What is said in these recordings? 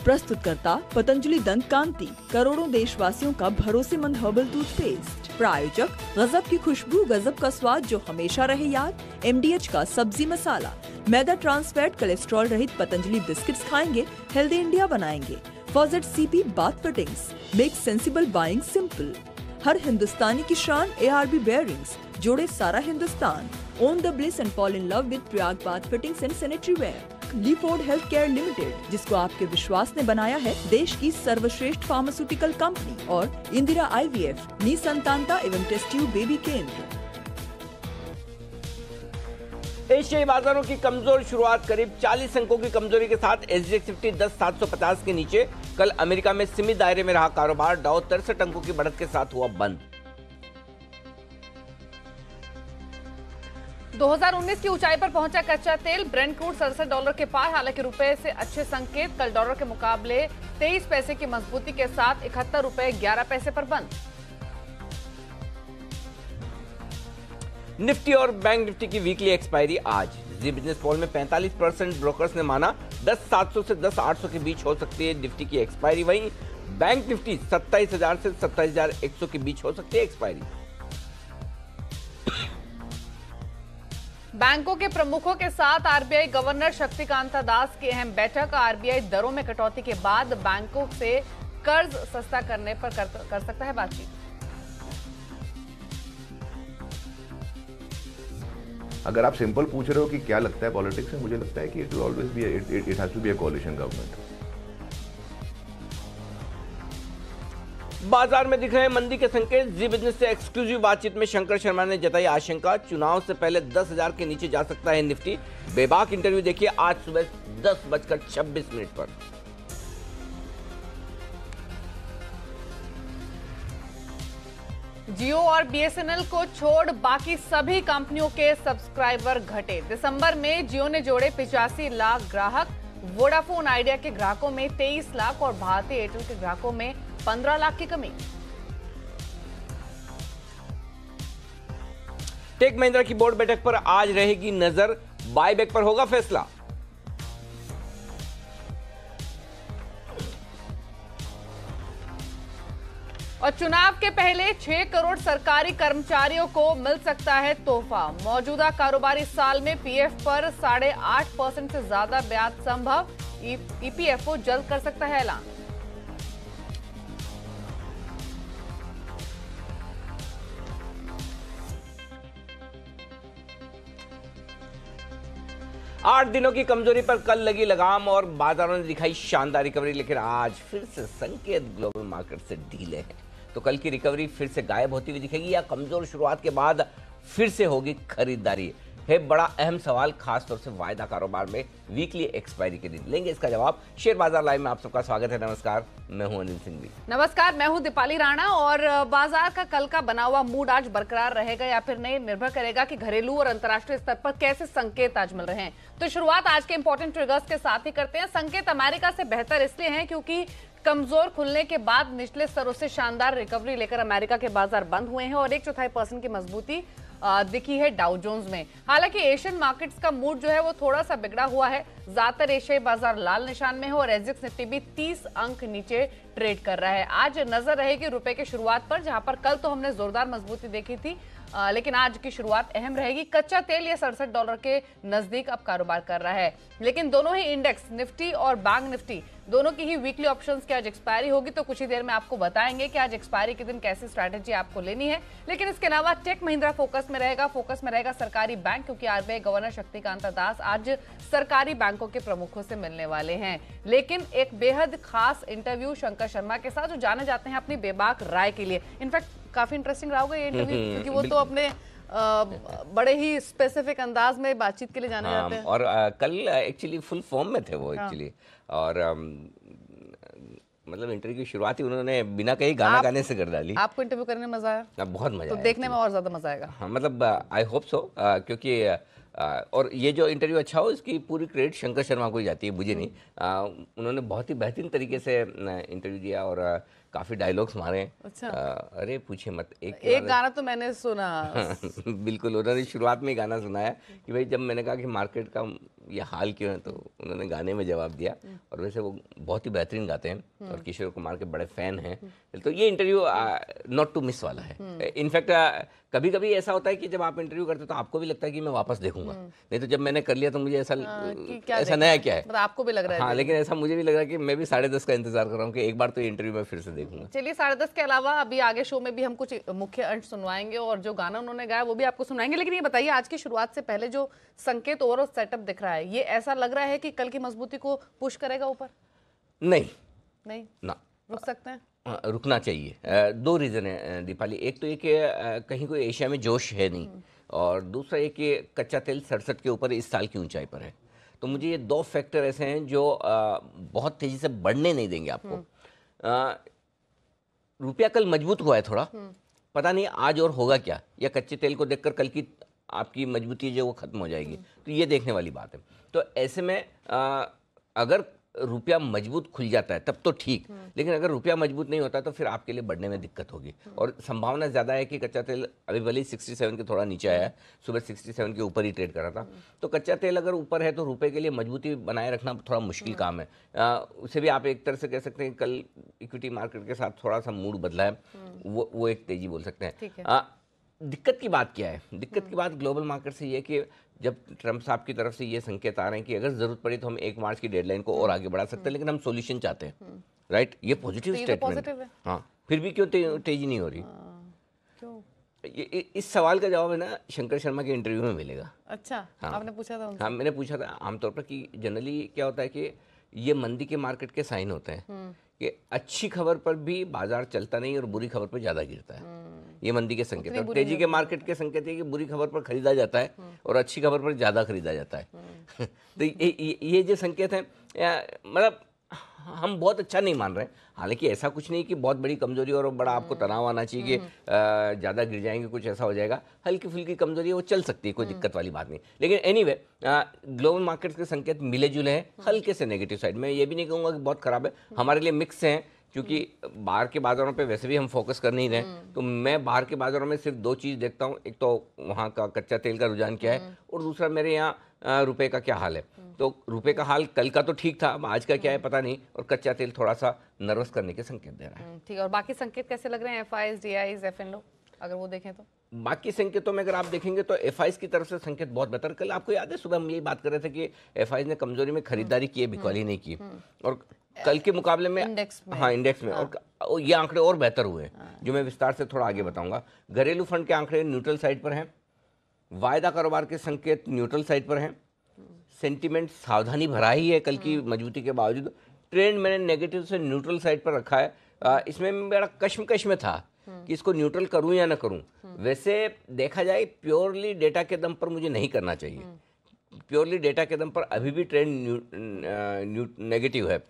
प्रस्तुतकर्ता पतंजलि दंत कांति, करोड़ों देशवासियों का भरोसेमंद हर्बल टूथपेस्ट। प्रायोजक गजब की खुशबू, गजब का स्वाद जो हमेशा रहे याद। MDH का सब्जी मसाला। मैदा ट्रांसफैट कोलेस्ट्रॉल रहित पतंजलि बिस्किट्स खाएंगे, हेल्दी इंडिया बनाएंगे। Faucet CP bath fittings, make sensible buying simple. हर हिंदुस्तानी की शान ARB बेयरिंग्स, जोड़े सारा Hindustan. Own the bliss and fall in love with Prayag bath fittings and sanitary ware. Leeford health care limited, जिसको आपके विश्वास ने बनाया है देश की सर्वश्रेष्ठ फार्मास्यूटिकल कंपनी। और इंदिरा IVF, निसंतानता एवं टेस्ट ट्यूब बेबी केंद्र। एशियाई बाजारों की कमजोर शुरुआत, करीब 40 अंकों की कमजोरी के साथ SGX निफ्टी 10,750 के नीचे। कल अमेरिका में सीमित दायरे में रहा कारोबार। डाउ 63 अंकों की बढ़त के साथ हुआ बंद। 2019 की ऊंचाई पर पहुंचा कच्चा तेल। ब्रेंट क्रूड $67 के पार, हालांकि रुपए से अच्छे संकेत। कल डॉलर के मुकाबले 23 पैसे की मजबूती के साथ $71.11 पर बंद। निफ्टी और बैंक निफ्टी की वीकली एक्सपायरी आज। जी बिजनेस पोल में 45% ब्रोकर्स ने माना 10,700 से 10,800 के बीच हो सकती है निफ्टी की एक्सपायरी। वहीं बैंक निफ्टी 27,000 से 27,100 के बीच हो सकती है एक्सपायरी। बैंकों के प्रमुखों के साथ RBI गवर्नर शक्तिकांता दास की अहम बैठक। RBI दरों में कटौती के बाद बैंकों से कर्ज सस्ता करने पर कर सकता है बातचीत। अगर आप सिंपल पूछ रहे हो कि क्या लगता है पॉलिटिक्स में, मुझे लगता है कि it will always be it has to be a coalition government. बाजार में दिख रहे हैं मंदी के संकेत। जी बिजनेस से एक्सक्लूसिव बातचीत में शंकर शर्मा ने जताई आशंका, चुनाव से पहले 10,000 के नीचे जा सकता है निफ्टी। बेबाक इंटरव्यू देखिए आज सुबह 10:26 पर। जियो और BSNL को छोड़ बाकी सभी कंपनियों के सब्सक्राइबर घटे। दिसंबर में जियो ने जोड़े 85 लाख ग्राहक, वोडाफोन आइडिया के ग्राहकों में 23 लाख और भारतीय एयरटेल के ग्राहकों में 15 लाख की कमी। टेक महिंद्रा की बोर्ड बैठक पर आज रहेगी नजर, बायबैक पर होगा फैसला। और चुनाव के पहले 6 करोड़ सरकारी कर्मचारियों को मिल सकता है तोहफा। मौजूदा कारोबारी साल में PF पर 8.5% से ज्यादा ब्याज संभव। EPFO जल्द कर सकता है ऐलान। आठ दिनों की कमजोरी पर कल लगी लगाम और बाजारों ने दिखाई शानदार रिकवरी, लेकिन आज फिर से संकेत ग्लोबल मार्केट से ढीले हैं। तो कल की रिकवरी फिर से गायब होती हुई दिखेगी या कमजोर शुरुआत के बाद फिर से होगी खरीदारी, है बड़ा अहम सवाल, खासतौर से वायदा कारोबार में वीकली एक्सपायरी के दिन। लेंगे इसका जवाब। शेयर बाजार लाइव में आप सबका स्वागत है। नमस्कार, मैं हूं अनिल सिंघवी। नमस्कार, मैं हूं दीपाली राणा। और बाजार का कल का बना हुआ मूड आज बरकरार रहेगा या फिर नहीं, निर्भर करेगा कि घरेलू और अंतर्राष्ट्रीय स्तर पर कैसे संकेत आज मिल रहे हैं। तो शुरुआत आज के इंपॉर्टेंट ट्रिगर्स के साथ ही करते हैं। संकेत अमेरिका से बेहतर इसलिए हैं क्योंकि कमजोर खुलने के बाद निचले स्तरों से शानदार रिकवरी लेकर अमेरिका के बाजार बंद हुए हैं और 1/4% की मजबूती दिखी है डाउ जोन्स में। हालांकि एशियन मार्केट्स का मूड जो है वो थोड़ा सा बिगड़ा हुआ है। ज्यादातर एशियाई बाजार लाल निशान में है और SGX निफ्टी भी 30 अंक नीचे ट्रेड कर रहा है। आज नजर रहेगी रुपए की शुरुआत पर, जहां पर कल तो हमने जोरदार मजबूती देखी थी, लेकिन आज की शुरुआत अहम रहेगी। कच्चा तेल ये $67 के नजदीक अब कारोबार कर रहा है। लेकिन दोनों ही इंडेक्स निफ्टी और बैंक निफ्टी दोनों की ही वीकली ऑप्शंस की आज एक्सपायरी होगी, तो कुछ ही देर में आपको बताएंगे कि आज एक्सपायरी के दिन कैसी स्ट्रैटेजी आपको लेनी है। लेकिन इसके अलावा टेक महिंद्रा फोकस में रहेगा सरकारी बैंक, क्योंकि RBI गवर्नर शक्तिकांता दास आज सरकारी बैंकों के प्रमुखों से मिलने वाले हैं। लेकिन एक बेहद खास इंटरव्यू शंकर शर्मा के साथ, जो जाने जाते हैं अपनी बेबाक राय के लिए। इनफैक्ट काफी इंटरेस्टिंग रहा होगा ये इंटरव्यू, क्योंकि वो तो अपने बड़े ही स्पेसिफिक अंदाज में बातचीत के लिए जाने जाते हैं। और कल एक्चुअली फुल फॉर्म में थे वो एक्चुअली। और मतलब इंटरव्यू की शुरुआत ही उन्होंने बिना कहीं गाना गाने से कर डाली। आपको इंटरव्यू करने में मजा आया? बहुत मजा तो आया, देखने में और ज्यादा मजा आएगा। हाँ, मतलब आई होप सो, क्योंकि और ये जो इंटरव्यू अच्छा हो इसकी पूरी क्रेडिट शंकर शर्मा को ही जाती है, मुझे नहीं। उन्होंने बहुत ही बेहतरीन तरीके से इंटरव्यू दिया और काफी डायलॉग्स मारे। अच्छा। अरे पूछे मत, एक गाना तो मैंने सुना। बिल्कुल, उन्होंने शुरुआत में ही गाना सुनाया कि भाई जब मैंने कहा कि मार्केट का ये हाल क्यों है, तो उन्होंने गाने में जवाब दिया। और वैसे वो बहुत ही बेहतरीन गाते हैं और किशोर कुमार के बड़े फैन हैं। तो ये इंटरव्यू नॉट टू मिस वाला है। इनफैक्ट कभी कभी ऐसा होता है कि जब आप इंटरव्यू करते हो तो आपको भी लगता है कि मैं वापस देखूंगा, नहीं तो जब मैंने कर लिया तो मुझे ऐसा ऐसा नया क्या है, मतलब आपको भी लग रहा है। हाँ, लेकिन ऐसा मुझे भी लग रहा है कि मैं भी 10:30 का इंतजार कर रहा हूँ कि एक बार तो ये इंटरव्यू में फिर से देखूंगा। चलिए 10:30 के अलावा अभी आगे शो में भी हम कुछ मुख्य अंश सुनवाएंगे और जो गाना उन्होंने गाया वो भी आपको सुनाएंगे। लेकिन ये बताइए, आज की शुरुआत से पहले जो संकेत ओवरऑल सेटअप दिख रहा है, ये ऐसा लग रहा है कि कल की मजबूती को पुश करेगा ऊपर? नहीं ना, रुक सकते हैं? रुकना चाहिए। दो रीज़न है दीपाली। एक तो ये कि कहीं कोई एशिया में जोश है नहीं, और दूसरा ये कि कच्चा तेल 67 के ऊपर इस साल की ऊंचाई पर है। तो मुझे ये दो फैक्टर ऐसे हैं जो बहुत तेज़ी से बढ़ने नहीं देंगे आपको। रुपया कल मजबूत हुआ है थोड़ा, पता नहीं आज और होगा क्या, या कच्चे तेल को देखकर कल की आपकी मजबूती जो वो खत्म हो जाएगी, तो ये देखने वाली बात है। तो ऐसे में अगर रुपया मजबूत खुल जाता है तब तो ठीक, लेकिन अगर रुपया मजबूत नहीं होता तो फिर आपके लिए बढ़ने में दिक्कत होगी। और संभावना ज़्यादा है कि कच्चा तेल अभी भले ही 67 के थोड़ा नीचे आया है, सुबह 67 के ऊपर ही ट्रेड कर रहा था, तो कच्चा तेल अगर ऊपर है तो रुपये के लिए मजबूती बनाए रखना थोड़ा मुश्किल काम है। उसे भी आप एक तरह से कह सकते हैं कल इक्विटी मार्केट के साथ थोड़ा सा मूड बदला है, वो एक तेजी बोल सकते हैं। दिक्कत की बात क्या है? दिक्कत की बात ग्लोबल मार्केट से ये कि जब ट्रंप साहब की तरफ से ये संकेत आ रहे हैं कि अगर जरूरत पड़ी तो हम 1 मार्च की डेडलाइन को और आगे बढ़ा सकते हैं, लेकिन हम सॉल्यूशन चाहते हैं, राइट? ये पॉजिटिव स्टेटमेंट है। हाँ, फिर भी क्यों तेजी नहीं हो रही? क्यों? इस सवाल का जवाब है ना शंकर शर्मा के इंटरव्यू में मिलेगा। अच्छा, हाँ, आपने पूछा था उनसे? हाँ, मैंने पूछा था। आमतौर पर कि जनरली क्या होता है कि ये मंदी के मार्केट के साइन होते हैं कि अच्छी खबर पर भी बाजार चलता नहीं और बुरी खबर पर ज्यादा गिरता है। ये मंदी के संकेत और तेजी के मार्केट के संकेत है कि बुरी खबर पर खरीदा जाता है और अच्छी खबर पर ज्यादा खरीदा जाता है। तो ये जो संकेत है, मतलब हम बहुत अच्छा नहीं मान रहे हैं। हालांकि ऐसा कुछ नहीं कि बहुत बड़ी कमजोरी और बड़ा आपको तनाव आना चाहिए कि ज़्यादा गिर जाएंगे, कुछ ऐसा हो जाएगा। हल्की फुल्की कमजोरी है, वो चल सकती है, कोई दिक्कत वाली बात नहीं। लेकिन एनीवे ग्लोबल मार्केट्स के संकेत मिले जुले हैं, हल्के से नेगेटिव साइड में। ये भी नहीं कहूँगा कि बहुत खराब है, हमारे लिए मिक्स हैं, क्योंकि बाहर के बाजारों पे वैसे भी हम फोकस कर नहीं रहे। तो मैं बाहर के बाजारों में सिर्फ 2 चीज़ देखता हूँ, एक तो वहाँ का कच्चा तेल का रुझान क्या है, और दूसरा मेरे यहाँ रुपए का क्या हाल है। तो रुपए का हाल कल का तो ठीक था, अब आज का क्या है पता नहीं, और कच्चा तेल थोड़ा सा नर्वस करने के संकेत दे रहा है। ठीक है, और बाकी संकेत कैसे लग रहे हैं? FIs, DIs, FNO अगर वो देखें तो? बाकी संकेतों में अगर आप देखेंगे तो FIs की तरफ से संकेत बहुत बेहतर। कल आपको याद है सुबह हम यही बात कर रहे थे कि FIs ने कमजोरी में खरीदारी की है, बिकवाली नहीं की, और कल के मुकाबले में इंडेक्स में और ये आंकड़े और बेहतर हुए, जो मैं विस्तार से थोड़ा आगे बताऊंगा। घरेलू फंड के आंकड़े न्यूट्रल साइड पर हैं, वायदा कारोबार के संकेत न्यूट्रल साइड पर हैं, सेंटीमेंट सावधानी भरा ही है कल की मजबूती के बावजूद। ट्रेंड मैंने नेगेटिव से न्यूट्रल साइड पर रखा है। इसमें मेरा कश्मकश में था कि इसको न्यूट्रल करूं या ना करूं। वैसे देखा जाए प्योरली डेटा के दम पर मुझे नहीं करना चाहिए, प्योरली डेटा के दम पर अभी भी ट्रेंड नेगेटिव है।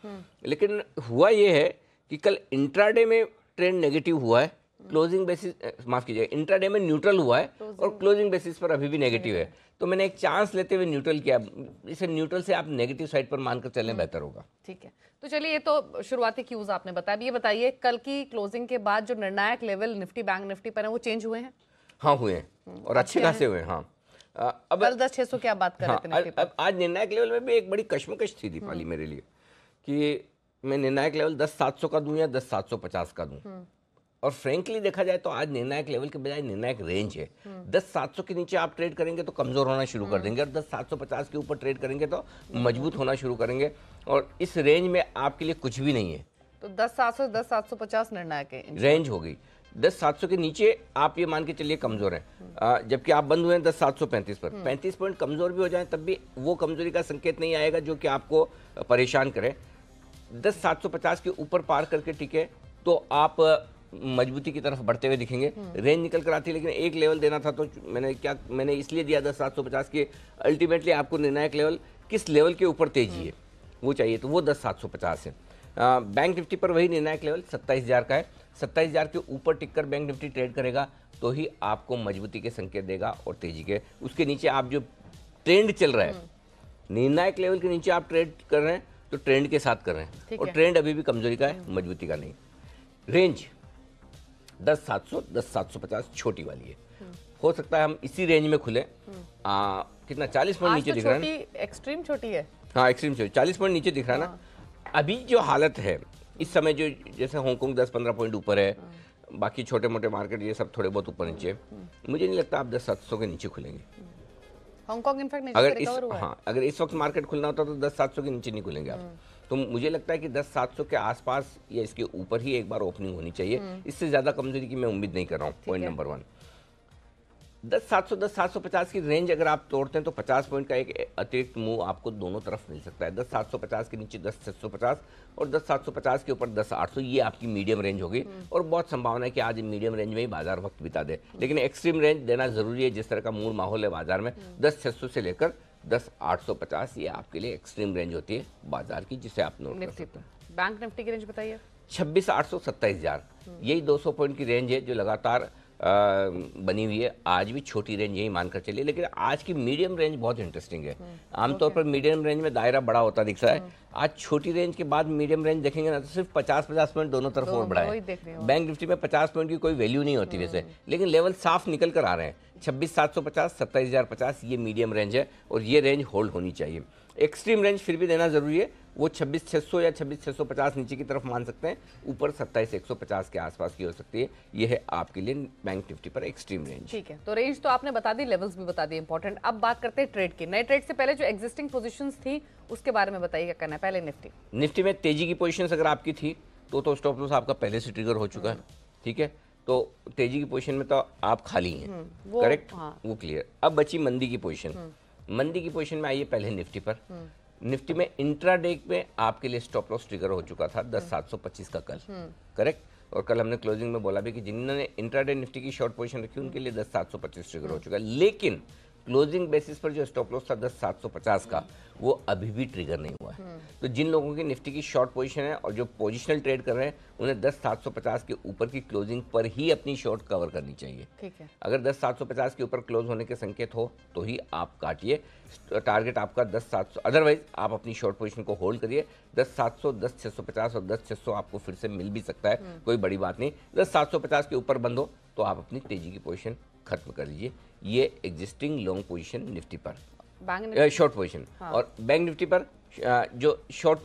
लेकिन हुआ ये है कि कल इंट्राडे में ट्रेंड नेगेटिव हुआ है, क्लोजिंग बेसिस, माफ कीजिए, इंट्राडे में न्यूट्रल हुआ है और क्लोजिंग बेसिस पर अभी भी नेगेटिव है। तो मैंने एक चांस लेते हुए न्यूट्रल किया। इसे न्यूट्रल से आप नेगेटिव साइड पर मानकर चलें, बेहतर होगा। ठीक है, तो चलिए, ये तो शुरुआती क्यूज आपने बताया। ये बताइए, कल की क्लोजिंग के बाद जो निर्णायक लेवल निफ्टी बैंक निफ्टी पर है वो चेंज हुए हैं? हाँ, हुए हैं, और अच्छे खासे हुए हैं। हाँ, अब 10,600 की आप बात कर रहे थे। अब आज निर्णायक लेवल में भी एक बड़ी कश्मकश थी दीपाली मेरे लिए कि मैं निर्णायक लेवल 10,700 का दूं या 10,750 का दूं। और फ्रेंकली देखा जाए तो आज निर्णायक लेवल के बजाय निर्णायक रेंज है। 10,700 के नीचे आप ट्रेड करेंगे तो कमजोर होना शुरू कर देंगे, और 10,750 के ऊपर ट्रेड करेंगे तो मजबूत होना शुरू करेंगे। और इस रेंज में आपके लिए कुछ भी नहीं है। तो 10,700 10,750 निर्णायक रेंज हो गई। 10,700 के नीचे आप ये मान के चलिए कमजोर हैं, जबकि आप बंद हुए हैं 10,735 पर। 35 पॉइंट कमजोर भी हो जाए तब भी वो कमजोरी का संकेत नहीं आएगा जो कि आपको परेशान करे। 10,750 के ऊपर पार करके टिके तो आप मजबूती की तरफ बढ़ते हुए दिखेंगे। रेंज निकल कर आती है, लेकिन एक लेवल देना था तो मैंने इसलिए दिया 10,750 के। अल्टीमेटली आपको निर्णायक लेवल किस लेवल के ऊपर तेजी है वो चाहिए, तो वो 10,750 है। बैंक निफ्टी पर वही निर्णायक लेवल 27,000 का है। 27,000 के ऊपर टिककर बैंक निफ्टी ट्रेड करेगा तो ही आपको मजबूती के संकेत देगा और तेजी के। उसके नीचे आप जो ट्रेंड चल रहा है, निर्णायक लेवल के नीचे आप ट्रेड कर रहे हैं तो ट्रेंड के साथ कर रहे हैं, और ट्रेंड अभी भी कमजोरी का है, मजबूती का नहीं। रेंज 10,700 10,750 छोटी वाली है। हो सकता है हम इसी रेंज में खुले। कितना 40 पॉइंट नीचे तो दिख रहा है एक्सट्रीम छोटी है। हाँ एक्सट्रीम छोटी 40 पॉइंट नीचे दिख रहा है ना। अभी जो हालत है इस समय, जो जैसे हांगकांग 10-15 पॉइंट ऊपर है, बाकी छोटे मोटे मार्केट ये सब थोड़े बहुत ऊपर नीचे, मुझे नहीं लगता आप 10,700 के नीचे खुलेंगे। हांगकांग इनफैक्ट नीचे अगर से रिकवर हुआ है। हाँ, अगर इस वक्त मार्केट खुलना होता तो 10,700 के नीचे नहीं खुलेंगे आप। तो मुझे लगता है कि 10,700 के आसपास या इसके ऊपर ही एक बार ओपनिंग होनी चाहिए। इससे ज्यादा कमजोरी की मैं उम्मीद नहीं कर रहा हूँ। पॉइंट नंबर 1, 10,700 10,750 की रेंज अगर आप तोड़ते हैं तो 50 पॉइंट का एक अतिरिक्त मूव आपको दोनों तरफ मिल सकता है। 10,750 के नीचे 10,650 और 10,750 के ऊपर 10,800, ये आपकी मीडियम रेंज होगी। और बहुत संभावना है कि आज मीडियम रेंज में ही बाजार वक्त बिता दे, लेकिन एक्सट्रीम रेंज देना जरूरी है। जिस तरह का मूड माहौल है बाजार में, 10,600 से लेकर 10,850 ये आपके लिए एक्सट्रीम रेंज होती है बाजार की, जिसे आप नोट कर सकते हैं। बैंक निफ्टी की रेंज बताइए। 26,800 27,000, यही 200 पॉइंट की रेंज है जो लगातार बनी हुई है। आज भी छोटी रेंज यही मानकर चलिए, लेकिन आज की मीडियम रेंज बहुत इंटरेस्टिंग है। आमतौर पर मीडियम रेंज में दायरा बड़ा होता दिख रहा है। आज छोटी रेंज के बाद मीडियम रेंज देखेंगे ना तो सिर्फ 50-50 पॉइंट दोनों तरफ और बढ़ा है। बैंक निफ्टी में 50 पॉइंट की कोई वैल्यू नहीं होती वैसे, लेकिन लेवल साफ निकल कर आ रहे हैं। 26,750 27,050 ये मीडियम रेंज है और ये रेंज होल्ड होनी चाहिए। एक्सट्रीम रेंज फिर भी देना जरूरी है, वो 26,600 या 26,650 नीचे की तरफ मान सकते हैं, ऊपर 27,150 के आसपास की हो सकती है। ये है आपके लिए बैंक निफ्टी पर एक्सट्रीम रेंज। ठीक है, तो रेंज तो आपने बता दी, लेवल्स भी बता दिए इंपॉर्टेंट। अब बात करते हैं ट्रेड की। नए ट्रेड से पहले जो एग्जिस्टिंग पोजीशंस थी उसके बारे में बताइए, क्या करना है। पहले निफ्टी में तेजी की पोजीशंस अगर आपकी थी तो स्टॉप लॉस आपका पहले से ट्रिगर हो चुका है। ठीक है, तो तेजी की पोजीशन में तो आप खाली हैं, करेक्ट। वो क्लियर। अब बची मंदी की पोजीशन। मंदी की पोजीशन में आइए पहले निफ्टी पर। निफ्टी में इंट्राडे में आपके लिए स्टॉप लॉस ट्रिगर हो चुका था 10,725 का कल, करेक्ट। और कल हमने क्लोजिंग में बोला भी कि जिन्होंने इंट्राडे निफ्टी की शॉर्ट पोजीशन रखी उनके लिए 10,725 ट्रिगर हो चुका है, लेकिन क्लोजिंग बेसिस पर जो स्टॉप लॉस था 10,750 का, वो अभी भी ट्रिगर नहीं हुआ है। तो जिन लोगों की निफ्टी की शॉर्ट पोजीशन है और जो पोजिशनल ट्रेड कर रहे हैं, उन्हें 10,750 के ऊपर की क्लोजिंग पर ही अपनी शॉर्ट कवर करनी चाहिए। ठीक है, अगर 10,750 के ऊपर क्लोज होने के संकेत हो तो ही आप काटिए। टारगेट आपका 10,700, अदरवाइज आप अपनी शॉर्ट पोजीशन को होल्ड करिए। 10,700 10,650 और 10,600 आपको फिर से मिल भी सकता है, कोई बड़ी बात नहीं। 10,750 के ऊपर बंद हो तो आप अपनी तेजी की पोजीशन खत्म कर लीजिए। ये एग्जिस्टिंग लॉन्ग पोजीशन निफ्टी पर, शॉर्ट पोजीशन। और बैंक निफ्टी पर जो शॉर्ट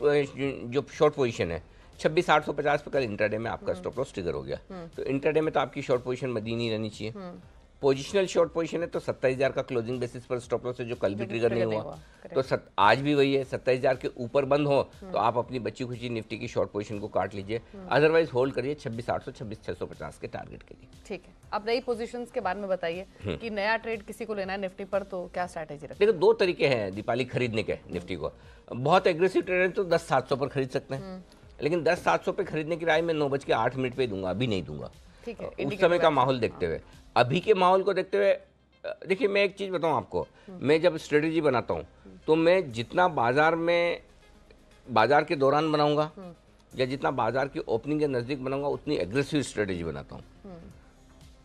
पोजीशन है 26,850 पर कल इंट्राडे में आपका स्टॉप लॉस ट्रिगर हो गया। तो इंट्राडे में तो आपकी शॉर्ट पोजीशन बदी नहीं रहनी चाहिए। पोजिशनल शॉर्ट पोजीशन है तो 27,000 का क्लोजिंग बेसिस पर स्टॉप लॉस है, जो कल भी ट्रिगर नहीं हुआ। तो आज भी वही है, 27,000 के ऊपर बंद हो तो आप अपनी बची खुची निफ्टी की शॉर्ट पोजीशन को काट लीजिए, अदरवाइज होल्ड करिए 26,800 26,650 के टारगेट के लिए। ठीक है, अब नई पोजीशंस के बारे में बताइए कि नया ट्रेड किसी को लेना है निफ्टी पर तो क्या स्ट्रैटेजी रखें। देखो, दो तरीके हैं दीपाली खरीदने के निफ्टी को। बहुत एग्रेसिव ट्रेडर तो 10,700 पर खरीद सकते हैं, लेकिन 10,700 पे खरीदने की राय मैं 9:08 पे दूंगा, अभी नहीं दूंगा। ठीक है, उस समय का माहौल देखते हुए, अभी के माहौल को देखते हुए। देखिए, मैं एक चीज बताऊं आपको, मैं जब स्ट्रेटेजी बनाता हूं तो मैं जितना बाजार के दौरान बनाऊंगा या जितना बाजार की ओपनिंग के नजदीक बनाऊंगा, उतनी एग्रेसिव स्ट्रेटेजी बनाता हूं।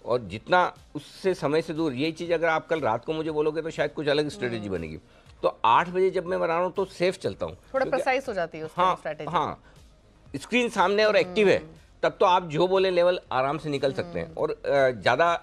और जितना उससे समय से दूर, यही चीज अगर आप कल रात को मुझे बोलोगे तो शायद कुछ अलग स्ट्रेटेजी बनेगी। तो 8 बजे जब मैं बना रहा हूँ तो सेफ चलता हूँ, थोड़ा प्रिसाइज हो जाती है स्ट्रेटेजी। हाँ, स्क्रीन सामने और एक्टिव है, तब तो आप जो बोले लेवल आराम से निकल सकते हैं और ज़्यादा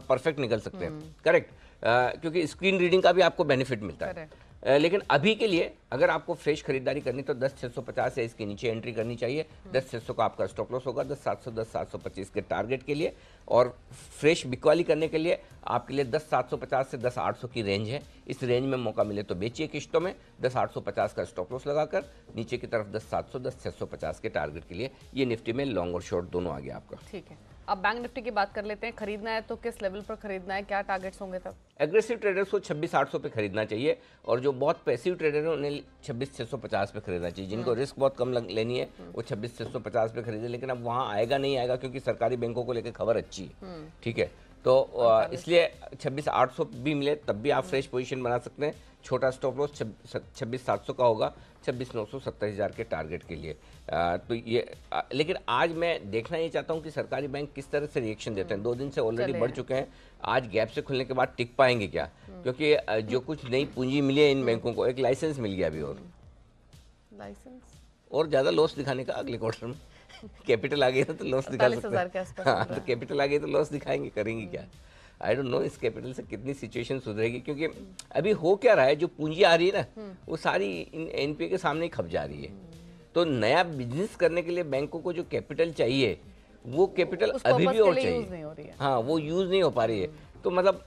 परफेक्ट निकल सकते हैं, करेक्ट। क्योंकि स्क्रीन रीडिंग का भी आपको बेनिफिट मिलता है। लेकिन अभी के लिए अगर आपको फ्रेश खरीदारी करनी तो 10,650 है, इसके नीचे एंट्री करनी चाहिए। 10,600 का आपका स्टॉप लॉस होगा, 10,700 10,725 के टारगेट के लिए। और फ्रेश बिकवाली करने के लिए आपके लिए 10,750 से 10,800 की रेंज है। इस रेंज में मौका मिले तो बेचिए किश्तों में, 10,850 का स्टॉप लॉस लगाकर नीचे की तरफ 10,700 10,650 के टारगेट के लिए। ये निफ्टी में लॉन्ग और शॉर्ट दोनों आ गया आपका। ठीक है, अब बैंक निफ्टी की बात कर लेते हैं। खरीदना है तो किस लेवल पर खरीदना है, क्या टारगेट्स होंगे तब? एग्रेसिव ट्रेडर्स को 26,800 पे खरीदना चाहिए और जो बहुत पैसिव ट्रेडर है उन्हें 26,650 पे खरीदना चाहिए। जिनको रिस्क बहुत कम लेनी है वो 26,650 पे खरीदे, लेकिन अब वहाँ आएगा नहीं आएगा क्योंकि सरकारी बैंकों को लेकर खबर अच्छी है। ठीक है, तो इसलिए 26,800 भी मिले तब भी आप फ्रेश पोजीशन बना सकते हैं। छोटा स्टॉप लॉस 26,700 का होगा, 26,900 27,000 के टारगेट के लिए। तो ये लेकिन आज मैं देखना ये चाहता हूँ कि सरकारी बैंक किस तरह से रिएक्शन देते हैं। 2 दिन से ऑलरेडी बढ़ चुके हैं, आज गैप से खुलने के बाद टिक पाएंगे क्या? क्योंकि जो कुछ नई पूंजी मिली है इन बैंकों को, एक लाइसेंस मिल गया अभी, और लाइसेंस और ज़्यादा लॉस दिखाने का अगले क्वार्टर में। कैपिटल आ गई तो लॉस दिखा सकते हैं। हाँ, तो कैपिटल आ गई तो लॉस दिखाएंगे, करेंगे क्या? आई डोंट नो इस कैपिटल से कितनी सिचुएशन सुधरेगी, क्योंकि अभी हो क्या रहा है, जो पूंजी आ रही है ना वो सारी एनपीए के सामने ही खप जा रही है। तो नया बिजनेस करने के लिए बैंकों को जो कैपिटल चाहिए वो कैपिटल अभी भी और चाहिए, हाँ वो यूज नहीं हो पा रही है। तो मतलब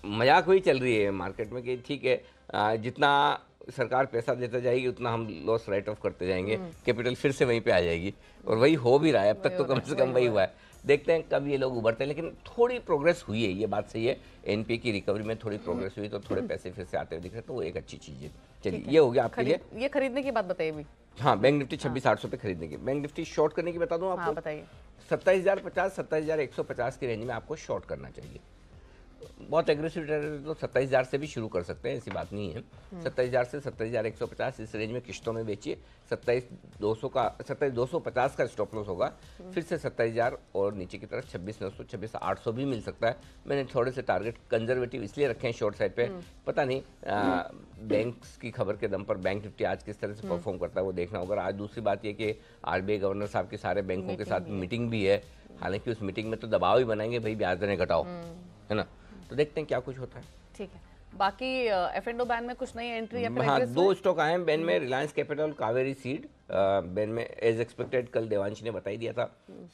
मजाक वही चल रही है मार्केट में कि ठीक है जितना सरकार पैसा देता जाएगी उतना हम लॉस राइट ऑफ करते जाएंगे, कैपिटल फिर से वहीं पे आ जाएगी, और वही हो भी रहा है। अब तक तो कम से कम वही हुआ है। देखते हैं कब ये लोग उभरते हैं, लेकिन थोड़ी प्रोग्रेस हुई है, ये बात सही है। एनपीए की रिकवरी में थोड़ी प्रोग्रेस हुई तो थोड़े पैसे फिर से आते हुए दिख रहे, तो वो एक अच्छी चीज़ है। चलिए ये हो गया आपके लिए। ये खरीदने की बात बताइए अभी। हाँ, बैंक निफ्टी 26,800 पे खरीदने की। बैंक निफ्टी शॉर्ट करने की बता दूं आपको। हाँ बताइए। 27,050 27,150 की रेंज में आपको शॉर्ट करना चाहिए। बहुत एग्रेसिव तो 27,000 से भी शुरू कर सकते हैं, ऐसी बात नहीं है। 27,000 से 27,150 इस रेंज में किश्तों में बेचिए। 27,250 का स्टॉप लॉस होगा, फिर से 27,000 और नीचे की तरफ 26,900 26,800 भी मिल सकता है। मैंने थोड़े से टारगेट कंजर्वेटिव इसलिए रखे हैं शॉर्ट साइड पे, पता नहीं बैंक्स की खबर के दम पर बैंक निफ्टी आज किस तरह से परफॉर्म करता है वो देखना होगा। आज दूसरी बात ये कि आरबीआई गवर्नर साहब की सारे बैंकों के साथ मीटिंग भी है, हालांकि उस मीटिंग में तो दबाव ही बनाएंगे भाई ब्याज दरें घटाओ, है ना। तो देखते हैं क्या कुछ होता है। ठीक है, बाकी F&O बैन में कुछ नई एंट्री या फिर हाँ, एग्जिट 2 स्टॉक आए हैं बैन में, Reliance capital, Kaveri seed. Ban में एज एक्सपेक्टेड कल देवांशी ने बताई दिया था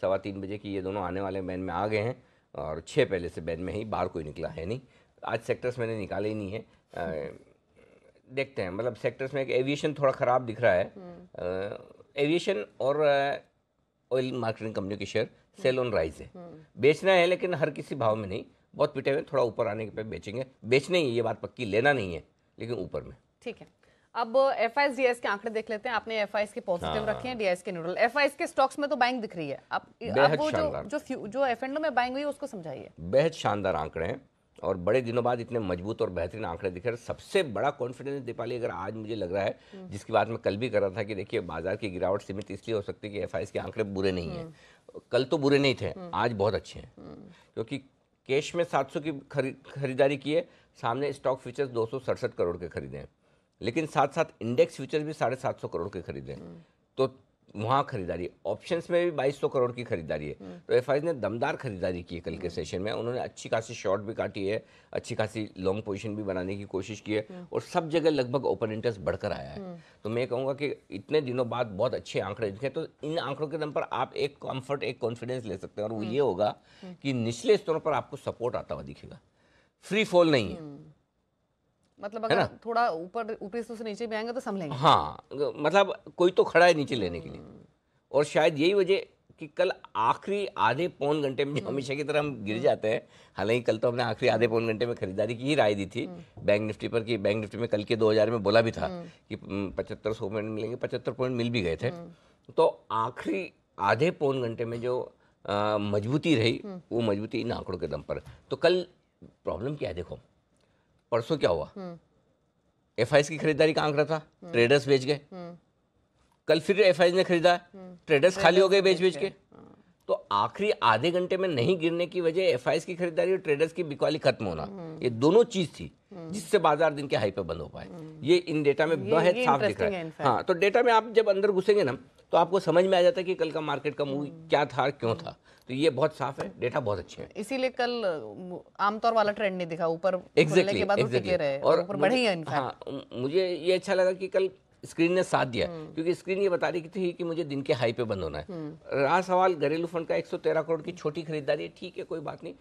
3:15 बजे की ये दोनों आने वाले बैन में आ गए हैं, और 6 पहले से बैन में ही, बाहर कोई निकला है नहीं। आज सेक्टर्स मैंने निकाले ही नहीं है, देखते हैं। मतलब सेक्टर्स में एक एविएशन थोड़ा खराब दिख रहा है, एविएशन और ऑयल मार्केटिंग कंपनी के शेयर सेल ऑन राइज है, बेचना है लेकिन हर किसी भाव में नहीं, बहुत पिटे हुए, थोड़ा ऊपर आने के पे बेचेंगे। बेचने ही ये बात पक्की, लेना नहीं है, लेकिन ऊपर में। ठीक है, अब एफआईएस डीआईएस के आंकड़े देख लेते हैं। आपने एफआईएस के पॉजिटिव रखे हैं, डीआईएस के न्यूट्रल। एफआईएस के स्टॉक्स में तो बाइंग दिख रही है। अब वो जो F&O में बाइंग हुई है उसको समझाइए। बेहद शानदार आंकड़े हैं और बड़े दिनों बाद इतने मजबूत और बेहतरीन आंकड़े दिख रहे हैं। सबसे बड़ा कॉन्फिडेंस दीपाली अगर आज मुझे लग रहा है, जिसकी बात मैं कल भी कर रहा था कि देखिए बाजार की गिरावट सीमित इसलिए हो सकती है कि एफआईएस के आंकड़े बुरे नहीं हैं। कल तो बुरे नहीं थे, आज बहुत अच्छे हैं, क्योंकि कैश में 700 की खरीदारी की है, सामने स्टॉक फ्यूचर्स 267 करोड़ के खरीदे हैं, लेकिन साथ साथ इंडेक्स फ्यूचर्स भी 750 करोड़ के खरीदे हैं, तो वहाँ खरीदारी। ऑप्शंस में भी 2200 करोड़ की खरीदारी है, तो एफआईएस ने दमदार खरीदारी की है कल के सेशन में। उन्होंने अच्छी खासी शॉर्ट भी काटी है, अच्छी खासी लॉन्ग पोजीशन भी बनाने की कोशिश की है, और सब जगह लगभग ओपन इंटरेस्ट बढ़कर आया है। तो मैं कहूँगा कि इतने दिनों बाद बहुत अच्छे आंकड़े दिखे, तो इन आंकड़ों के दम पर आप एक कम्फर्ट, एक कॉन्फिडेंस ले सकते हैं, और वो ये होगा कि निचले स्तरों पर आपको सपोर्ट आता हुआ दिखेगा, फ्री फॉल नहीं है। मतलब अगर थोड़ा ऊपरी से नीचे भी आएंगे तो संभलेंगे। हाँ, मतलब कोई तो खड़ा है नीचे लेने के लिए, और शायद यही वजह कि कल आखिरी आधे पौन घंटे में हमेशा की तरह हम गिर जाते हैं। हालांकि कल तो हमने आखिरी आधे पौन घंटे में खरीदारी की ही राय दी थी बैंक निफ्टी पर, कि बैंक निफ्टी में कल के 2000 में बोला भी था कि 7500 पॉइंट मिलेंगे, 75 पॉइंट मिल भी गए थे। तो आखिरी आधे पौन घंटे में जो मजबूती रही, वो मजबूती इन आंकड़ों के दम पर। तो कल प्रॉब्लम क्या है, देखो परसों क्या हुआ, एफआईएस की खरीदारी का आंकड़ा था, ट्रेडर्स बेच गए। कल फिर एफआईएस ने खरीदा, ट्रेडर्स खाली हो गए बेच बेच के। तो आखिरी आधे घंटे में नहीं गिरने की वजह एफआईएस की खरीदारी और ट्रेडर्स की बिकवाली खत्म होना, ये दोनों चीज थी जिससे बाजार दिन के हाई पे बंद हो पाए। ये इन डेटा में बहुत साफ दिख रहा है। हाँ, तो डेटा में आप जब अंदर घुसेंगे ना, तो आपको समझ में आ जाता है कि कल का मार्केट का मूव क्या था, क्यों था। तो ये बहुत साफ है, डेटा बहुत अच्छे हैं। इसीलिए कल आमतौर वाला ट्रेंड नहीं दिखा, ऊपर खुलने के बाद टिके रहे और ऊपर बढ़े ही। हाँ, मुझे ये अच्छा लगा कि कल स्क्रीन ने साथ दिया, क्योंकि स्क्रीन ये बता रही थी कि मुझे दिन के हाई पे बंद होना है। रहा सवाल घरेलू फंड का, 113 करोड़ की छोटी खरीदारी है, ठीक है कोई बात नहीं।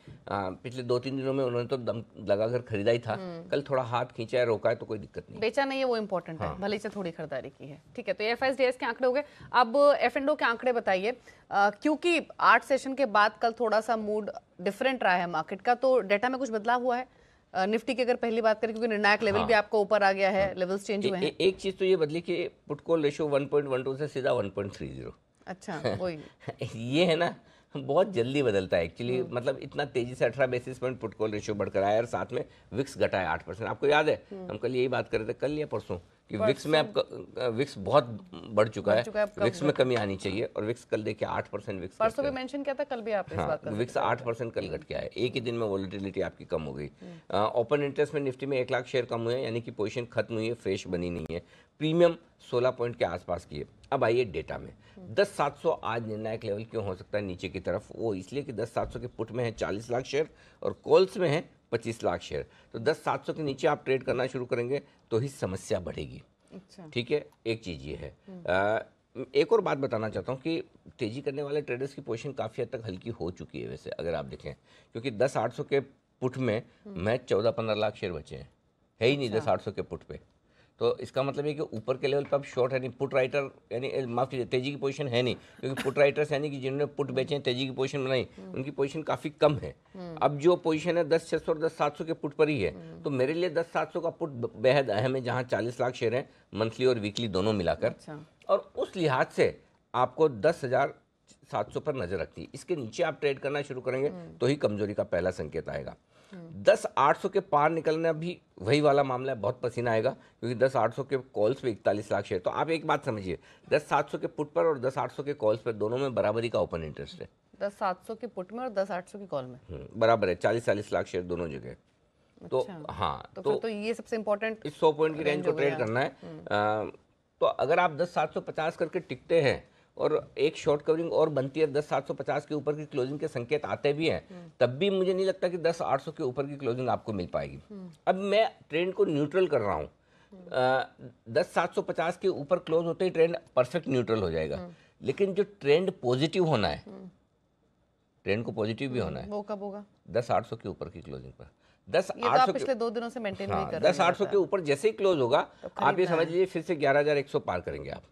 पिछले 2-3 दिनों में उन्होंने तो दम लगाकर खरीदा ही था, कल थोड़ा हाथ खींचा है, रोका है, तो कोई दिक्कत नहीं। बेचा नहीं है वो इम्पोर्टेंट है, भले से थोड़ी खरीदारी की है। ठीक है, तो एफआईएस डीआईएस के आंकड़े हो गए। अब F&O के आंकड़े बताइए, क्योंकि 8 सेशन के बाद कल थोड़ा सा मूड डिफरेंट रहा है मार्केट का, तो डेटा में कुछ बदलाव हुआ है। निफ्टी की अगर पहली बात करें, क्योंकि निर्णायक लेवल भी आपका ऊपर आ गया है, लेवल्स चेंज हुए हैं। एक चीज तो ये बदली कि पुट कॉल रेशियो 1.12 से सीधा 1.30। अच्छा, वही ये है ना, बहुत जल्दी बदलता है एक्चुअली। मतलब इतना तेजी से 18 basis point put call ratio बढ़कर आया, और साथ में विक्स घटा है 8%। आपको याद है हम कल यही बात कर रहे थे, कल या परसों, कि विक्स में आपका विक्स बहुत बढ़ चुका है, विक्स में कमी आनी चाहिए। और विक्स कल देखिए 8% विक्स, परसों भी मेंशन किया था, कल भी आप इस बात का। विक्स 8% कल घट गया है, एक ही दिन में वॉलेटिलिटी आपकी कम हो गई। ओपन इंटरेस्ट में निफ्टी में 1 लाख शेयर कम हुए हैं, यानी कि पोजीशन खत्म हुई है, फ्रेश बनी नहीं है। प्रीमियम 16 पॉइंट के आसपास की है। अब आइए डेटा में। 10,700 आज निर्णायक लेवल क्यों हो सकता है नीचे की तरफ? वो इसलिए कि 10,700 के पुट में है 40 लाख शेयर और कॉल्स में है 25 लाख शेयर। तो 10,700 के नीचे आप ट्रेड करना शुरू करेंगे तो ही समस्या बढ़ेगी। अच्छा। ठीक है, एक चीज़ ये है। एक और बात बताना चाहता हूँ कि तेजी करने वाले ट्रेडर्स की पोजीशन काफ़ी हद तक हल्की हो चुकी है वैसे, अगर आप देखें, क्योंकि 10,800 के पुट में मैं 14-15 लाख शेयर बचे हैं, है ही नहीं 10,800 के पुट पे। तो इसका मतलब है कि ऊपर के लेवल पे अब शॉर्ट है नहीं, पुट राइटर यानी माफ कीजिए तेजी की पोजीशन है नहीं, क्योंकि पुट राइटर्स यानी कि जिन्होंने पुट बेचे हैं तेजी की पोजीशन बनाई, उनकी पोजीशन काफ़ी कम है। अब जो पोजीशन है 10,600 और 10,700 के पुट पर ही है, तो मेरे लिए 10,700 का पुट बेहद अहम है, जहाँ 40 लाख शेयर हैं मंथली और वीकली दोनों मिलाकर। और उस लिहाज से आपको 10,700 पर नजर रखती है। इसके नीचे आप ट्रेड करना शुरू करेंगे तो ही कमजोरी का पहला संकेत आएगा। 10,800 के पार निकलना भी वही वाला मामला है, बहुत पसीना आएगा, क्योंकि 10,800 के कॉल्स पे 41 लाख शेयर। तो आप एक बात समझिए, 10,700 के पुट पर और 10,800 के कॉल्स पर दोनों में बराबरी का ओपन इंटरेस्ट है। 10,700 के पुट में और 10,800 की कॉल में बराबर है, 40-40 लाख शेयर दोनों जगह। तो हाँ, तो ये सबसे इंपॉर्टेंट इस 100 पॉइंट की रेंज को ट्रेड करना है। तो अगर आप 10,750 करके टिकते हैं और एक शॉर्ट कवरिंग और बनती है, 10,750 के ऊपर की क्लोजिंग के संकेत आते भी हैं, तब भी मुझे नहीं लगता कि 10,800 के ऊपर की क्लोजिंग आपको मिल पाएगी। अब मैं ट्रेंड को न्यूट्रल कर रहा हूँ, 10,750 के ऊपर क्लोज होते ही ट्रेंड परफेक्ट न्यूट्रल हो जाएगा। लेकिन जो ट्रेंड पॉजिटिव होना है, ट्रेंड को पॉजिटिव भी होना है, वो कब होगा? 10,800 के ऊपर की क्लोजिंग पर। ये तो आप पिछले 2 दिनों से मेंटेन नहीं कर रहे हैं। 10,800 के ऊपर जैसे ही क्लोज होगा, आप ये समझ लीजिए फिर से 11,100 पार करेंगे आप।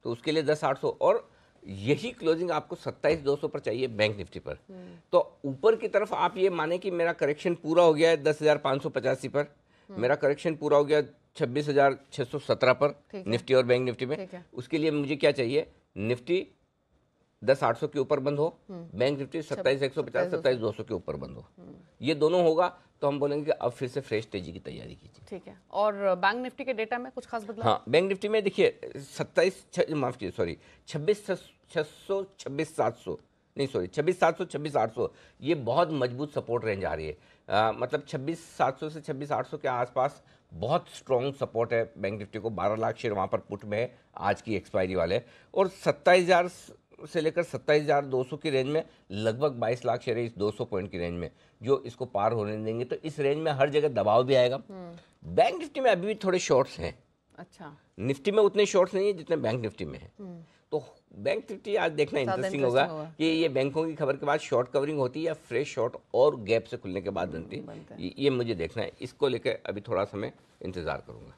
तो उसके लिए 10,800 और यही क्लोजिंग आपको 27,200 पर चाहिए बैंक निफ्टी पर। तो ऊपर की तरफ आप ये माने कि मेरा करेक्शन पूरा हो गया है 10,585 पर, मेरा करेक्शन पूरा हो गया 26,617 पर निफ्टी और बैंक निफ्टी में। उसके लिए मुझे क्या चाहिए? निफ्टी 10,800 के ऊपर बंद हो, बैंक निफ्टी 27,150 27,200 के ऊपर बंद हो। ये दोनों होगा तो हम बोलेंगे कि अब फिर से फ्रेश तेजी की तैयारी कीजिए। ठीक है। और बैंक निफ्टी के डेटा में कुछ खास बदलाव? हाँ, बैंक निफ्टी में देखिए 26,600 26,700 नहीं सॉरी 26,700 26,800 ये बहुत मजबूत सपोर्ट रेंज आ रही है। मतलब 26,700 से 26,800 के आसपास बहुत स्ट्रॉन्ग सपोर्ट है बैंक निफ्टी को। 12 लाख शेयर वहाँ पर पुट में है आज की एक्सपायरी वाले, और 27,000 से लेकर 27,200 की रेंज में लगभग 22 लाख शेयर है इस 200 पॉइंट की रेंज में, जो इसको पार होने देंगे। तो इस रेंज में हर जगह दबाव भी आएगा। बैंक निफ्टी में अभी भी थोड़े शॉर्ट्स हैं। अच्छा। निफ्टी में उतने शॉर्ट्स नहीं है जितने बैंक निफ्टी में है। तो बैंक निफ्टी आज देखना इंटरेस्टिंग होगा कि ये बैंकों की खबर के बाद शॉर्ट कवरिंग होती है या फ्रेश शॉर्ट और गैप से खुलने के बाद बनती है, ये मुझे देखना है। इसको लेकर अभी थोड़ा समय इंतजार करूंगा।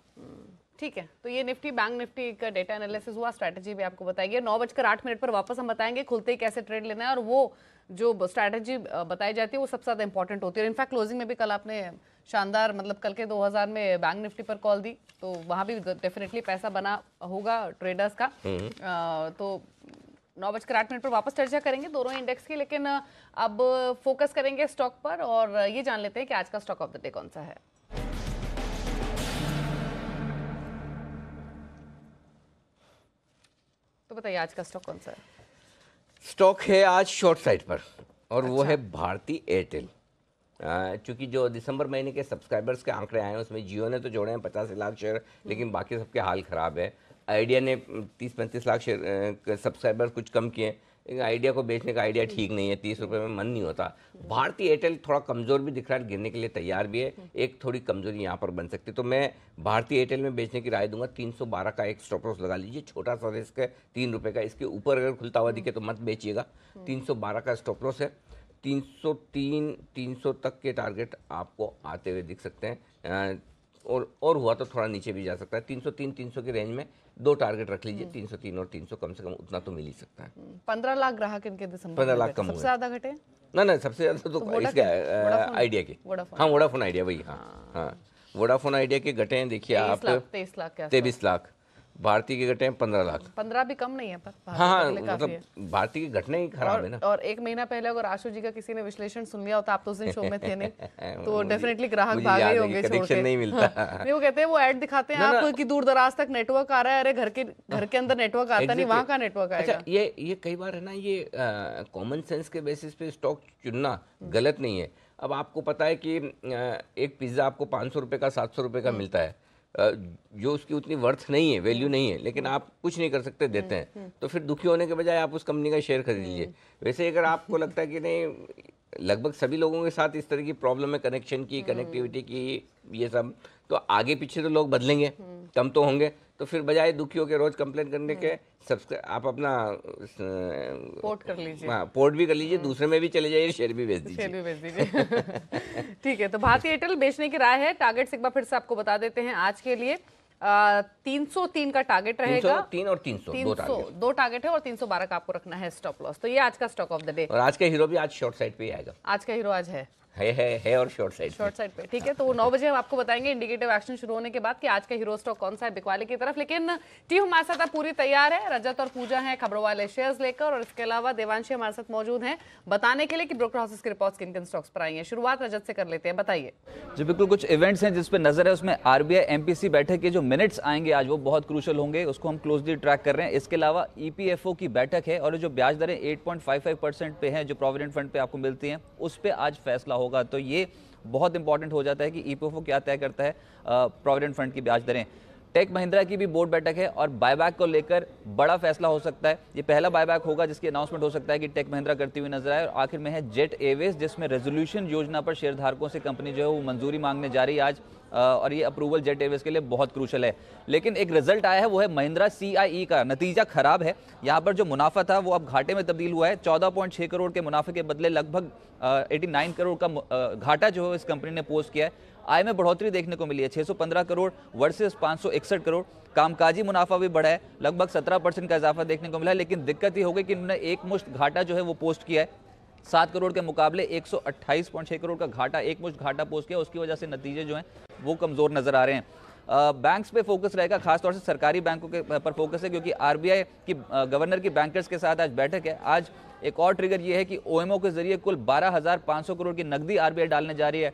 ठीक है, तो ये निफ्टी बैंक निफ्टी का डेटा एनालिसिस हुआ, स्ट्रैटेजी भी आपको बताई गई। 9:08 पर वापस हम बताएंगे खुलते ही कैसे ट्रेड लेना है, और वो जो स्ट्रैटेजी बताई जाती है वो सबसे ज़्यादा इंपॉर्टेंट होती है। इनफैक्ट क्लोजिंग में भी कल आपने शानदार, मतलब कल के 2000 में बैंक निफ्टी पर कॉल दी, तो वहाँ भी डेफिनेटली पैसा बना होगा ट्रेडर्स का। तो 9:08 पर वापस चर्चा करेंगे दोनों इंडेक्स की, लेकिन अब फोकस करेंगे स्टॉक पर, और ये जान लेते हैं कि आज का स्टॉक ऑफ द डे कौन सा है। तो बताइए आज का स्टॉक कौन सा है? स्टॉक है आज शॉर्ट साइड पर, और वो है भारती एयरटेल। चूंकि जो दिसंबर महीने के सब्सक्राइबर्स के आंकड़े आए हैं उसमें जियो ने तो जोड़े हैं 85 लाख शेयर, लेकिन बाकी सबके हाल खराब है। आइडिया ने 30-35 लाख शेयर सब्सक्राइबर कुछ कम किए, लेकिन आइडिया को बेचने का आइडिया ठीक नहीं है, 30 रुपये में मन नहीं होता। भारतीय एयरटेल थोड़ा कमज़ोर भी दिख रहा है, गिरने के लिए तैयार भी है, एक थोड़ी कमजोरी यहाँ पर बन सकती है। तो मैं भारतीय एयरटेल में बेचने की राय दूंगा। 312 का एक स्टॉप लॉस लगा लीजिए, छोटा सा रिस्क है 3 रुपये का, इसके ऊपर अगर खुलता हुआ दिखे तो मत बेचिएगा। 312 का स्टॉप लॉस है। 303-300 तक के टारगेट आपको आते हुए दिख सकते हैं, और हुआ तो थोड़ा नीचे भी जा सकता है। 303-300 की रेंज में 2 टारगेट रख लीजिए, 303 और 300, कम से कम उतना तो मिल ही सकता है। 15 लाख ग्राहक इनके दिसंबर 15 लाख कम सबसे ज्यादा घटे ना सबसे ज्यादा तो इसके आइडिया के, हाँ वोडाफोन आइडिया वही, हाँ वोडाफोन आइडिया के घटे हैं। देखिए आप 23 लाख, भारतीय के घटे हैं 15 लाख। 15 भी कम नहीं है पर हाँ, मतलब भारतीय के घटने ही खराब है ना। और एक महीना पहले अगर आशु जी का किसी ने विश्लेषण सुन लिया होता, आप तो उस दिन शो में थे नहीं, तो डेफिनेटली ग्राहक भागे होंगे छोड़ के। नहीं मिलता। नहीं, वो कहते हैं वो ऐड दिखाते हैं आपको कि दूर दराज तक नेटवर्क आ रहा है, अरे घर के अंदर नेटवर्क आता नहीं, वहाँ का नेटवर्क आएगा। अच्छा, ये कई बार है ना, ये कॉमन सेंस के बेसिस पे स्टॉक चुनना गलत नहीं है। अब आपको पता है कि एक पिज्जा आपको 500 रुपये का 700 रुपये का मिलता है, जो उसकी उतनी वर्थ नहीं है, वैल्यू नहीं है, लेकिन आप कुछ नहीं कर सकते, देते हैं, तो फिर दुखी होने के बजाय आप उस कंपनी का शेयर खरीद लीजिए। वैसे अगर आपको लगता है कि नहीं, लगभग सभी लोगों के साथ इस तरह की प्रॉब्लम है, कनेक्शन की, कनेक्टिविटी की, ये सब, तो आगे पीछे तो लोग बदलेंगे, कम तो होंगे, तो फिर बजाय दुखियों के रोज कंप्लेन करने के आप अपना पोर्ट कर लीजिए। हाँ, पोर्ट भी कर लीजिए, दूसरे में भी चले जाइए, शेयर भी बेच दीजिए। शेयर भी बेच दीजिए। ठीक है, तो भारतीय एयरटेल बेचने की राय है। टारगेट्स एक बार फिर से आपको बता देते हैं आज के लिए। 303 का टारगेट रहेगा। 303 और 300 दो टारगेट है और 312 का आपको रखना है स्टॉप लॉस। तो ये आज का स्टॉक ऑफ द डे। और आज का हीरो भी आज शॉर्ट साइड पे ही आएगा। आज का हीरो आज है और शॉर्ट साइड पे। ठीक है, तो 9 बजे हम आपको बताएंगे इंडिकेटिव एक्शन शुरू होने के बाद कि आज का हीरो स्टॉक कौन सा है बिकवाले की तरफ। लेकिन टीम हमारे साथ पूरी तैयार है। रजत और पूजा है खबरों वाले शेयर्स लेकर, और इसके अलावा देवांशी हमारे साथ मौजूद हैं बताने के लिए कि ब्रोकर हाउसेस की रिपोर्ट्स किन किन स्टॉक्स पर आई हैं। शुरुआत रजत से कर लेते हैं, बताइए। जी बिल्कुल, कुछ इवेंट्स हैं जिस पर नजर है, उसमें आरबीआई एमपीसी बैठक के जो मिनट्स आएंगे आज वो बहुत क्रूशल होंगे, उसको हम क्लोजली ट्रैक कर रहे हैं। इसके अलावा ईपीएफओ की बैठक है और जो ब्याज दरें 8.55% पे हैं जो प्रोविडेंट फंड पे आपको मिलती हैं, उस पर आज फैसला होगा। तो ये बहुत इंपॉर्टेंट हो जाता है कि ईपीएफओ क्या तय करता है प्रोविडेंट फंड की ब्याज दरें। टेक महिंद्रा की भी बोर्ड बैठक है और बायबैक को लेकर बड़ा फैसला हो सकता है। ये पहला बायबैक होगा जिसकी अनाउंसमेंट हो सकता है कि टेक महिंद्रा करती हुई नजर आए। और आखिर में है जेट एयरवेज, जिसमें रेजोल्यूशन योजना पर शेयरधारकों से कंपनी जो है वो मंजूरी मांगने जा रही है आज, और ये अप्रूवल जेट एयरवेज के लिए बहुत क्रूशल है। लेकिन एक रिजल्ट आया है, वो है महिंद्रा सीआईई का। नतीजा खराब है, यहाँ पर जो मुनाफा था वो अब घाटे में तब्दील हुआ है। 14.6 करोड़ के मुनाफे के बदले लगभग 89 करोड़ का घाटा जो है इस कंपनी ने पोस्ट किया है। आय में बढ़ोतरी देखने को मिली है, 615 करोड़ वर्सेस 561 करोड़। कामकाजी मुनाफा भी बढ़ा है, लगभग 17% का इजाफा देखने को मिला है। लेकिन दिक्कत ये हो गई कि इन्होंने एक मुश्त घाटा जो है वो पोस्ट किया है। 7 करोड़ के मुकाबले 128.6 करोड़ का घाटा, एक मुश्त घाटा पोस्ट किया। उसकी वजह से नतीजे जो हैं वो कमजोर नजर आ रहे हैं। बैंक्स पे फोकस रहेगा, खासतौर से सरकारी बैंकों के पर फोकस है, क्योंकि आरबीआई की गवर्नर की बैंकर्स के साथ आज बैठक है। आज एक और ट्रिगर ये है कि ओएमओ के जरिए कुल 12,500 करोड़ की नकदी आरबीआई डालने जा रही है।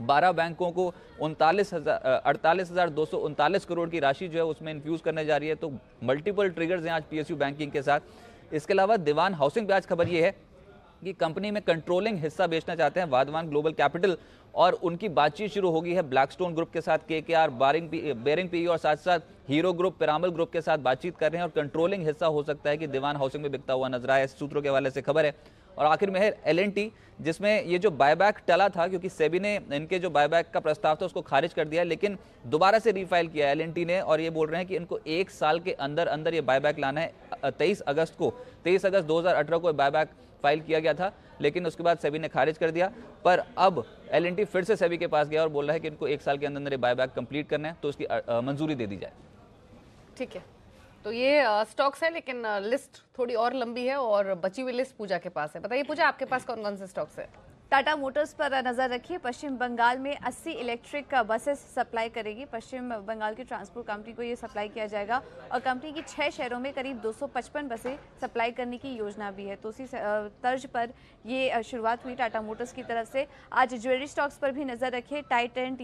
12 बैंकों को 48,239 करोड़ की राशि जो है उसमें इन्फ्यूज करने जा रही है। तो मल्टीपल ट्रिगर्स हैं आज पीएसयू बैंकिंग के साथ। इसके अलावा दीवान हाउसिंग पे आज खबर ये है कि कंपनी में कंट्रोलिंग हिस्सा बेचना चाहते हैं वाधवान ग्लोबल कैपिटल, और उनकी बातचीत शुरू हो गई है ब्लैकस्टोन ग्रुप के साथ। केकेआर, बेरिंग पीई और साथ साथ हीरो ग्रुप, पिरामल ग्रुप के साथ बातचीत कर रहे हैं, और कंट्रोलिंग हिस्सा हो सकता है कि दीवान हाउसिंग में बिकता हुआ नजर आया। सूत्रों के हवाले से खबर है। और आखिर में है एलएनटी, जिसमें ये जो बायबैक टला था, क्योंकि सेबी ने इनके जो बायबैक का प्रस्ताव था उसको खारिज कर दिया, लेकिन दोबारा से रीफाइल किया एलएनटी ने, और ये बोल रहे हैं कि इनको 1 साल के अंदर अंदर ये बायबैक लाना है। 23 अगस्त 2018 को बायबैक फाइल किया गया था, लेकिन उसके बाद सेबी ने खारिज कर दिया। पर अब एलएनटी फिर से सेबी के पास गया और बोल रहा है कि इनको 1 साल के अंदर अंदर बायबैक कंप्लीट करना है, तो उसकी मंजूरी दे दी जाए। ठीक है, तो ये स्टॉक्स है, लेकिन लिस्ट थोड़ी और लंबी है और बची हुई लिस्ट पूजा के पास है। बताइए पूजा, आपके पास कौन कौन से स्टॉक्स है? टाटा मोटर्स पर नजर रखिए। पश्चिम बंगाल में 80 इलेक्ट्रिक बसेस सप्लाई करेगी। पश्चिम बंगाल की ट्रांसपोर्ट कंपनी को ये सप्लाई किया जाएगा, और कंपनी की 6 शहरों में करीब 255 बसें सप्लाई करने की योजना भी है। तो उसी तर्ज पर ये शुरुआत हुई टाटा मोटर्स की तरफ से। आज ज्वेलरी स्टॉक्स पर भी नजर रखिए। टाइटन,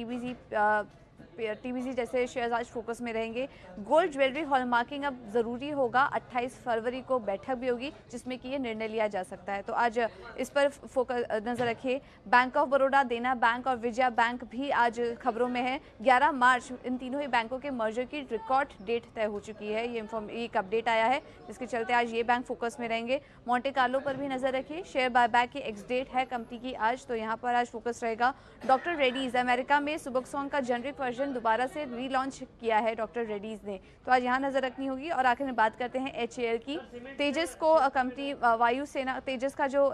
टीवीजी जैसे शेयर्स आज फोकस में रहेंगे। गोल्ड ज्वेलरी हॉलमार्किंग अब जरूरी होगा, 28 फरवरी को बैठक भी होगी जिसमें कि ये निर्णय लिया जा सकता है। तो आज इस पर फोकस नजर रखिए। बैंक ऑफ बड़ौदा, देना बैंक और विजया बैंक भी आज खबरों में है। 11 मार्च इन तीनों ही बैंकों के मर्जर की रिकॉर्ड डेट तय हो चुकी है। ये एक अपडेट आया है, जिसके चलते आज ये बैंक फोकस में रहेंगे। मोंटे कार्लो पर भी नजर रखिए। शेयर बायबैक की एक्स डेट है कंपनी की आज, तो यहाँ पर आज फोकस रहेगा। डॉक्टर रेड्डीज, अमेरिका में सुबोक्सोन का जेनरिक वर्जन दोबारा से रीलॉन्च किया है डॉक्टर रेड्डीज ने, तो आज यहाँ नजर रखनी होगी। और आखिर में बात करते हैं एचएएल की। तेजस को कंपनी वायुसेना, तेजस का जो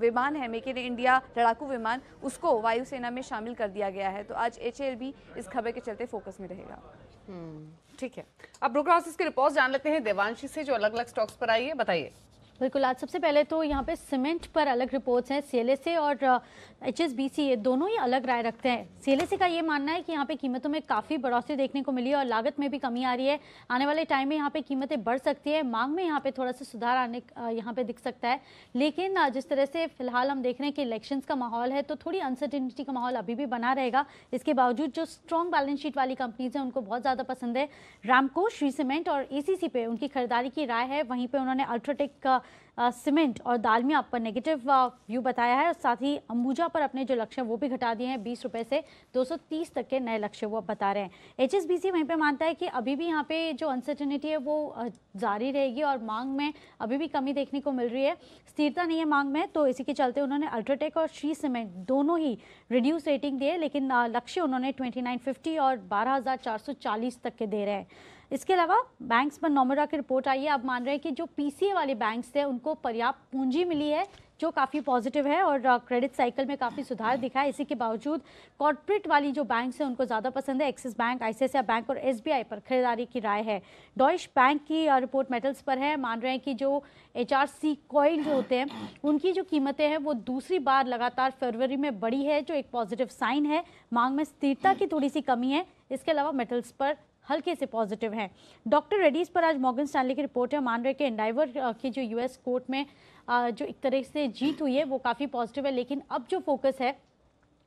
विमान है मेक इन इंडिया लड़ाकू विमान, उसको वायुसेना में शामिल कर दिया गया है। तो आज एचएएल भी इस खबर के चलते फोकस में रहेगा। ठीक है, अब ब्रोकर हाउसेस की रिपोर्ट जान लेते हैं देवांशी से, जो अलग अलग स्टॉक्स पर आई है। बताइए। बिल्कुल, आज सबसे पहले तो यहाँ पे सीमेंट पर अलग रिपोर्ट्स हैं। सीएलएसए और एचएसबीसी ये दोनों ही अलग राय रखते हैं। सीएलएसए का ये मानना है कि यहाँ पे कीमतों में काफ़ी बढ़ोतरी देखने को मिली है और लागत में भी कमी आ रही है। आने वाले टाइम में यहाँ पे कीमतें बढ़ सकती है, मांग में यहाँ पे थोड़ा सा सुधार आने यहाँ पे दिख सकता है। लेकिन जिस तरह से फिलहाल हम देख रहे हैं कि इलेक्शंस का माहौल है, तो थोड़ी अनसर्टेनिटी का माहौल अभी भी बना रहेगा। इसके बावजूद जो स्ट्रॉन्ग बैलेंस शीट वाली कंपनीज हैं उनको बहुत ज़्यादा पसंद है। रामको, श्री सीमेंट और एसीसी पे उनकी खरीदारी की राय है। वहीं पर उन्होंने अल्ट्राटेक सीमेंट और दालमिया पर नेगेटिव व्यू बताया है और साथ ही अंबुजा पर अपने जो लक्ष्य वो भी घटा दिए हैं, 20 रुपए से 230 तक के नए लक्ष्य वो बता रहे हैं। HSBC वहीं पे मानता है कि अभी भी यहाँ पे जो अनसर्टेनिटी है वो जारी रहेगी और मांग में अभी भी कमी देखने को मिल रही है, स्थिरता नहीं है मांग में, तो इसी के चलते उन्होंने अल्ट्राटेक और श्री सीमेंट दोनों ही रिड्यूस रेटिंग दिए, लेकिन लक्ष्य उन्होंने 2950 और 12,440 तक के दे रहे हैं। इसके अलावा बैंक्स पर नोमरा की रिपोर्ट आई है, अब मान रहे हैं कि जो PCA वाले बैंक्स थे उनको पर्याप्त पूंजी मिली है जो काफ़ी पॉजिटिव है और क्रेडिट साइकिल में काफ़ी सुधार दिखा है। इसी के बावजूद कॉर्पोरेट वाली जो बैंक्स हैं उनको ज़्यादा पसंद है। एक्सिस बैंक, ICICI बैंक और SBI पर खरीदारी की राय है। डॉइश बैंक की रिपोर्ट मेटल्स पर है, मान रहे हैं कि जो HRC कॉइन जो होते हैं उनकी जो कीमतें हैं वो दूसरी बार लगातार फरवरी में बढ़ी है, जो एक पॉजिटिव साइन है। मांग में स्थिरता की थोड़ी सी कमी है। इसके अलावा मेटल्स पर हल्के से पॉजिटिव हैं। डॉक्टर रेड्डीज पर आज मॉर्गन स्टैनली की रिपोर्ट है, मान रहे कि एंडाइवर की जो US कोर्ट में जो एक तरह से जीत हुई है वो काफ़ी पॉजिटिव है, लेकिन अब जो फोकस है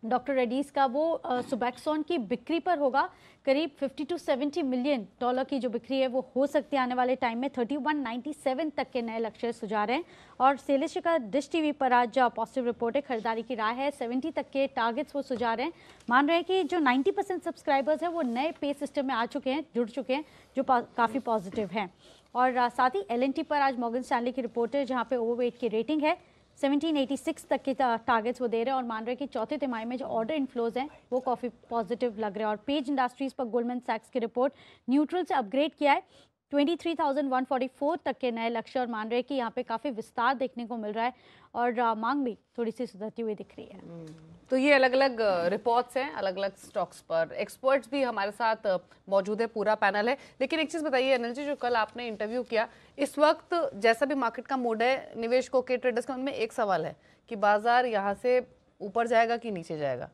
डॉक्टर रेड्डीज का वो सुबैक्सोन की बिक्री पर होगा। करीब 50 to 70 मिलियन डॉलर की जो बिक्री है वो हो सकती है आने वाले टाइम में। 3197 तक के नए लक्ष्य सुझा रहे हैं और सेलेश का डिश टीवी पर आज पॉजिटिव रिपोर्ट है, खरीदारी की राय है, 70 तक के टारगेट्स वो सुझा रहे हैं। मान रहे हैं कि जो 90% सब्सक्राइबर्स हैं वो नए पे सिस्टम में आ चुके हैं, जुड़ चुके हैं, जो काफ़ी पॉजिटिव हैं। और साथ ही LNT पर आज मॉर्गन स्टैनली की रिपोर्ट है जहाँ पे ओवरवेट की रेटिंग है, 1786 तक के टारगेट्स वो दे रहे हैं और मान रहे हैं कि चौथे तिमाही में जो ऑर्डर इनफ्लोज हैं वो काफ़ी पॉजिटिव लग रहे हैं। और पेज इंडस्ट्रीज पर गोल्डमैन सैक्स की रिपोर्ट न्यूट्रल से अपग्रेड किया है, 23,144 तक के नए लक्ष्य और मान रहे हैं कि यहाँ पे काफ़ी विस्तार देखने को मिल रहा है और मांग भी थोड़ी सी सुधरती हुई दिख रही है। तो ये अलग अलग रिपोर्ट्स हैं अलग अलग स्टॉक्स पर। एक्सपर्ट्स भी हमारे साथ मौजूद है, पूरा पैनल है। लेकिन एक चीज़ बताइए अनिल जी, जो कल आपने इंटरव्यू किया, इस वक्त जैसा भी मार्केट का मूड है, निवेशकों के, ट्रेडर्स के मन में एक सवाल है कि बाजार यहाँ से ऊपर जाएगा कि नीचे जाएगा।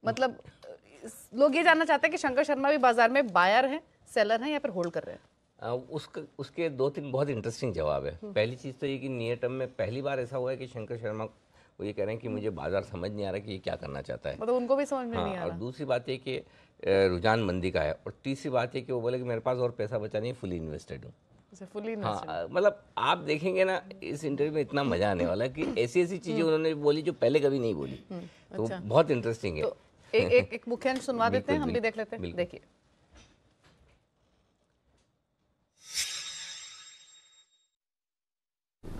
मतलब लोग ये जानना चाहते हैं कि शंकर शर्मा भी बाजार में बायर हैं, सेलर हैं या फिर होल्ड कर रहे हैं। उसके 2-3 बहुत इंटरेस्टिंग जवाब है। पहली चीज़ तो ये कि नियर टर्म में पहली बार ऐसा हुआ है कि शंकर शर्मा वो ये कह रहे हैं कि मुझे बाजार समझ नहीं आ रहा कि ये क्या करना चाहता है, मतलब उनको भी समझ में नहीं आ रहा। और दूसरी बात ये कि रुझान मंदी का है, और तीसरी बात ये कि वो बोले कि मेरे पास और पैसा बचा नहीं, फुली इन्वेस्टेड हूँ। हाँ, मतलब आप देखेंगे ना इस इंटरव्यू में इतना मजा आने वाला है कि ऐसी ऐसी चीजें उन्होंने बोली जो पहले कभी नहीं बोली, तो बहुत इंटरेस्टिंग है। तो एक मुख्य अंश सुनवा देते हैं, हम भी देख लेते हैं। देखिए,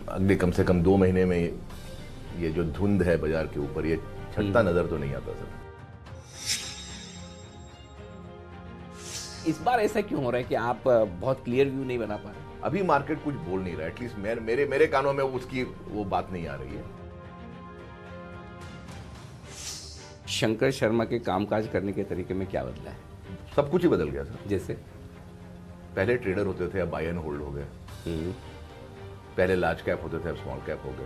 अगले कम से कम 2 महीने में ये जो धुंध है बाजार के ऊपर, ये छटता नजर तो नहीं आता सर। इस बार ऐसा क्यों हो रहा है कि आप बहुत क्लियर व्यू नहीं बना पा रहे? अभी मार्केट कुछ बोल नहीं रहा, एटलीस्ट मेरे कानों में उसकी वो बात नहीं आ रही है। शंकर शर्मा के कामकाज करने के तरीके में क्या बदला है? सब कुछ ही बदल गया सर। जैसे पहले ट्रेडर होते थे, अब बाय एंड होल्ड हो गए। पहले लार्ज कैप होते थे, अब स्मॉल कैप हो गए।